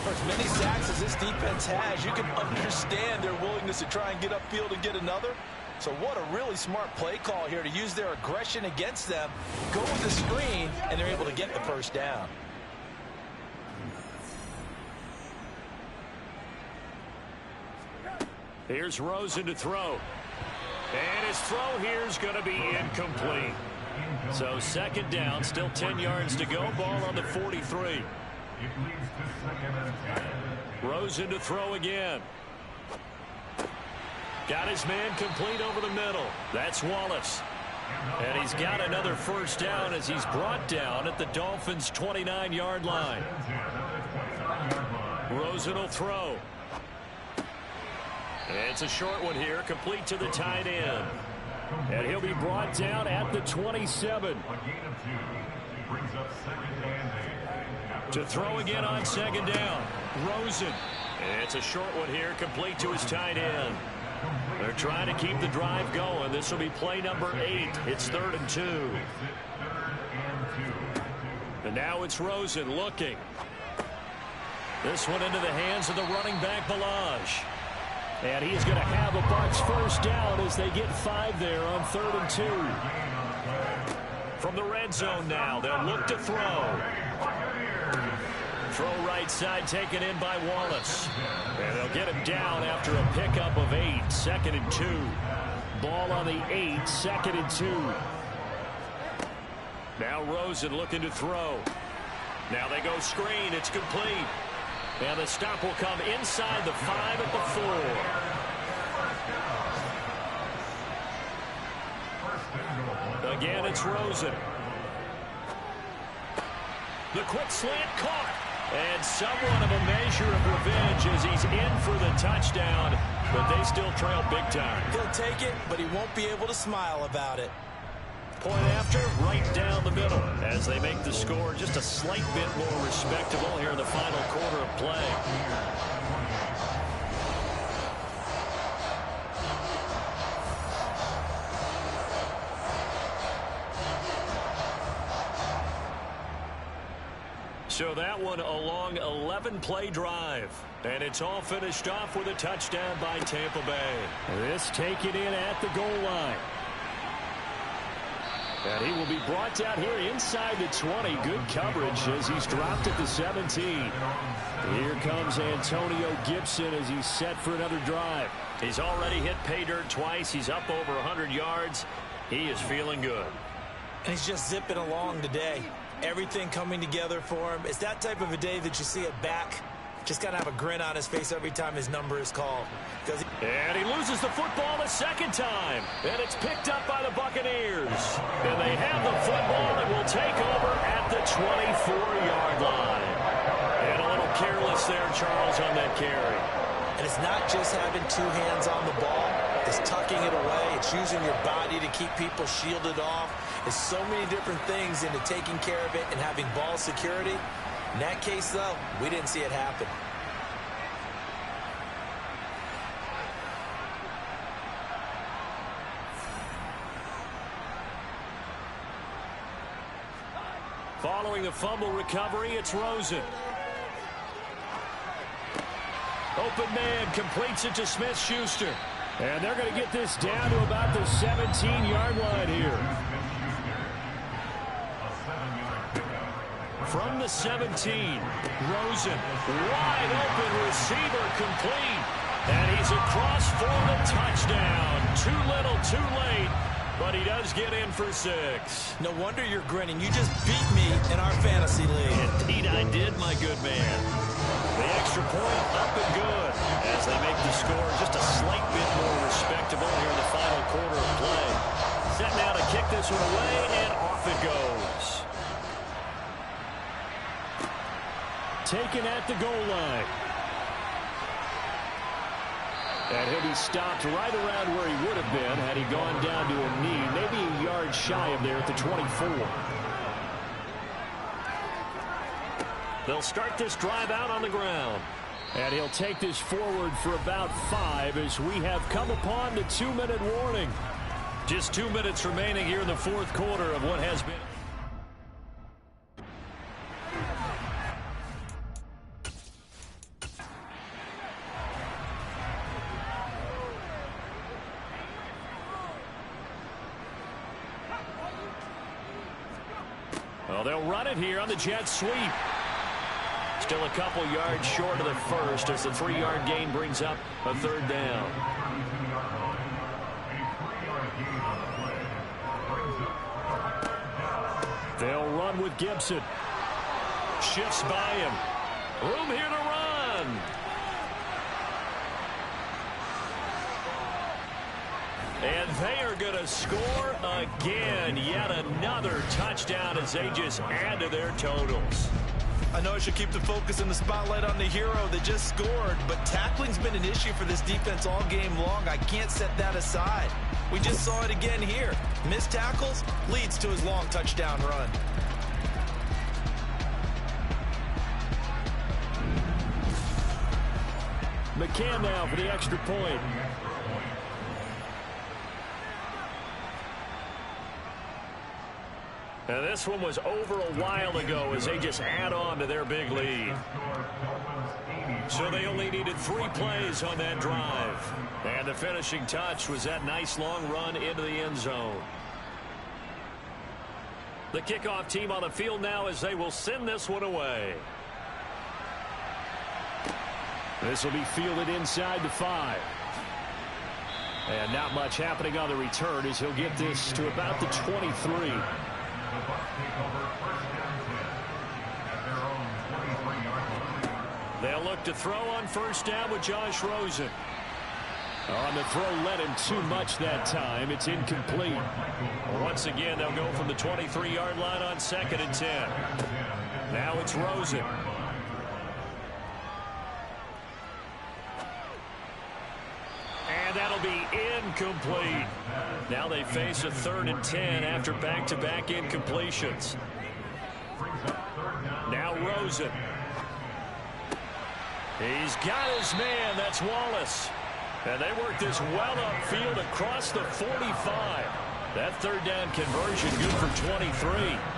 For as many sacks as this defense has, you can understand their willingness to try and get upfield and get another. So what a really smart play call here to use their aggression against them, go with the screen, and they're able to get the first down. Here's Rosen to throw. And his throw here is going to be incomplete. So 2nd down, still 10 yards to go. Ball on the 43. It leads to 2nd and 10. Rosen to throw again. Got his man complete over the middle. That's Wallace. And he's got another first down as he's brought down at the Dolphins' 29-yard line. Rosen will throw. It's a short one here, complete to the tight end. And he'll be brought down at the 27. A gain of 2. Brings up 2nd and 8. To throw again on 2nd down. Rosen. It's a short one here, complete to his tight end. They're trying to keep the drive going. This will be play number 8. It's 3rd and 2. And now it's Rosen looking. This one into the hands of the running back, Balaj. And he's going to have a Bucs first down as they get 5 there on 3rd and 2. From the red zone now, they'll look to throw. Throw right side taken in by Wallace. And they'll get him down after a pickup of 8, 2nd and 2. Ball on the 8, 2nd and 2. Now Rosen looking to throw. Now they go screen. It's complete. And the stop will come inside the 5 at the 4. Again, it's Rosen. The quick slant caught. And somewhat of a measure of revenge as he's in for the touchdown. But they still trail big time. He'll take it, but he won't be able to smile about it. Point after, right down the middle, as they make the score just a slight bit more respectable here in the final quarter of play. So that one a long 11-play drive. And it's all finished off with a touchdown by Tampa Bay. This taken in at the goal line. And he will be brought down here inside the 20. Good coverage as he's dropped at the 17. Here comes Antonio Gibson as he's set for another drive. He's already hit pay dirt twice. He's up over 100 yards. He is feeling good. And he's just zipping along today. Everything coming together for him. It's that type of a day that you see a back just got to have a grin on his face every time his number is called. And he loses the football a second time. And it's picked up by the Buccaneers. And they have the football and will take over at the 24-yard line. And a little careless there, Charles, on that carry. And it's not just having 2 hands on the ball. It's tucking it away. It's using your body to keep people shielded off. There's so many different things into taking care of it and having ball security. In that case, though, we didn't see it happen. Following the fumble recovery, it's Rosen. Open man completes it to Smith-Schuster. And they're going to get this down to about the 17-yard line here. From the 17, Rosen, wide open receiver complete. And he's across for the touchdown. Too little, too late. But he does get in for 6. No wonder you're grinning. You just beat me in our fantasy league. Indeed I did, my good man. The extra point up and good as they make the score just a slight bit more respectable here in the final quarter of play. Set now to kick this one away, and off it goes. Taken at the goal line. And he'll be stopped right around where he would have been had he gone down to a knee, maybe a yard shy of there at the 24. They'll start this drive out on the ground. And he'll take this forward for about 5 as we have come upon the 2-minute warning. Just 2 minutes remaining here in the fourth quarter of what has been. Well, they'll run it here on the jet sweep. Still a couple yards short of the first as the 3-yard gain brings up a 3rd down. They'll run with Gibson. Shifts by him. Room here to run. And they are going to score again. Yet another touchdown as they just add to their totals. I know I should keep the focus and the spotlight on the hero that just scored, but tackling's been an issue for this defense all game long. I can't set that aside. We just saw it again here. Missed tackles leads to his long touchdown run. McCann now for the extra point. And this one was over a while ago as they just add on to their big lead. So they only needed 3 plays on that drive. And the finishing touch was that nice long run into the end zone. The kickoff team on the field now as they will send this one away. This will be fielded inside the 5. And not much happening on the return as he'll get this to about the 23. They'll look to throw on first down with Josh Rosen. On the throw, led him too much that time. It's incomplete. Once again, they'll go from the 23-yard line on 2nd and 10. Now it's Rosen. And that'll be incomplete. Now they face a 3rd and 10 after back-to-back incompletions. Now Rosen. He's got his man. That's Wallace. And they work this well upfield across the 45. That 3rd down conversion good for 23.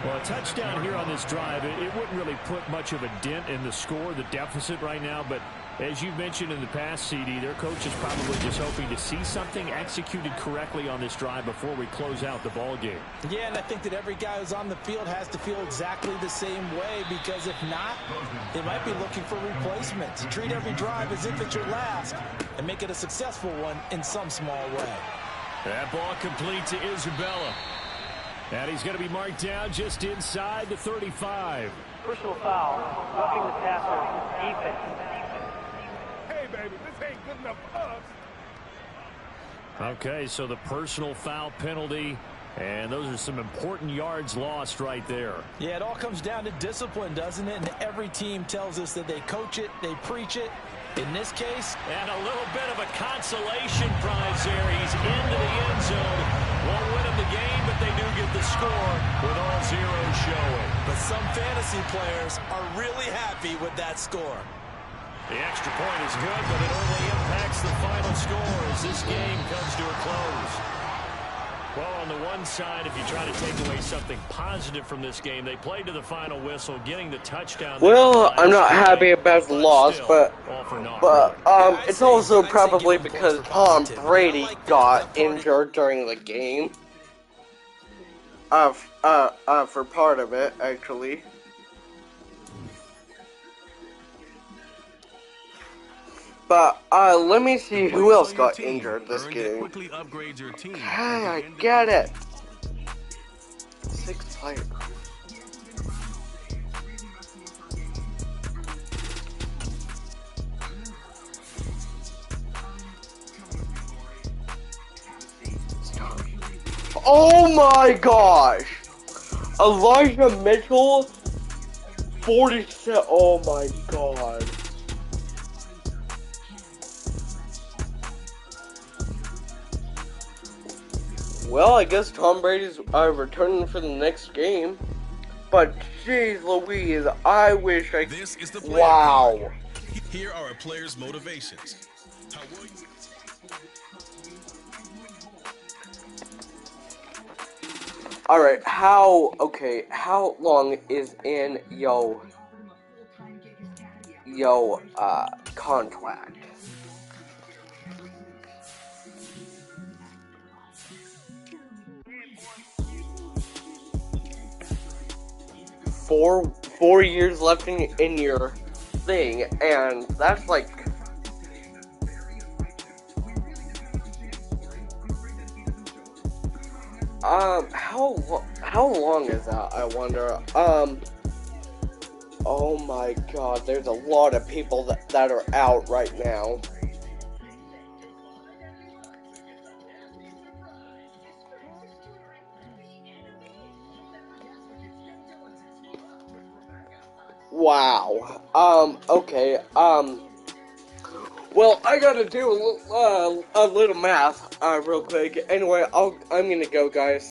Well, a touchdown here on this drive, it wouldn't really put much of a dent in the score, the deficit right now. But as you mentioned in the past, CD, their coach is probably just hoping to see something executed correctly on this drive before we close out the ball game. Yeah, and I think that every guy who's on the field has to feel exactly the same way, because if not, they might be looking for replacements. Treat every drive as if it's your last and make it a successful one in some small way. That ball complete to Isabella. And he's going to be marked down just inside the 35. Personal foul, roughing the passer, defense. Hey, baby, this ain't good enough for us. Okay, so the personal foul penalty, and those are some important yards lost right there. Yeah, it all comes down to discipline, doesn't it? And every team tells us that they coach it, they preach it. In this case, and a little bit of a consolation prize there. He's into the end zone. Won't win him the game, but they do get the score with all zeros showing. But some fantasy players are really happy with that score. The extra point is good, but it only impacts the final score as this game comes to a close. Well, on the one side, if you try to take away something positive from this game, they played to the final whistle, getting the touchdown. Well, I'm not happy about the loss, but it's also probably because Tom Brady got injured during the game. For part of it, actually. But let me see who else got injured this game. Hey, I get it. 6 players. Oh my gosh! Elijah Mitchell, 47. Oh my god. Well, I guess Tom Brady's returning for the next game. But jeez Louise, I wish I... This is the wow. Here are a player's motivations. How will you... Alright, how long is in contract? Four years left in your thing, and that's like... how long is that, I wonder? Oh my god, there's a lot of people that are out right now. Wow. Okay. Well, I gotta do a little math, real quick. Anyway, I'm gonna go, guys.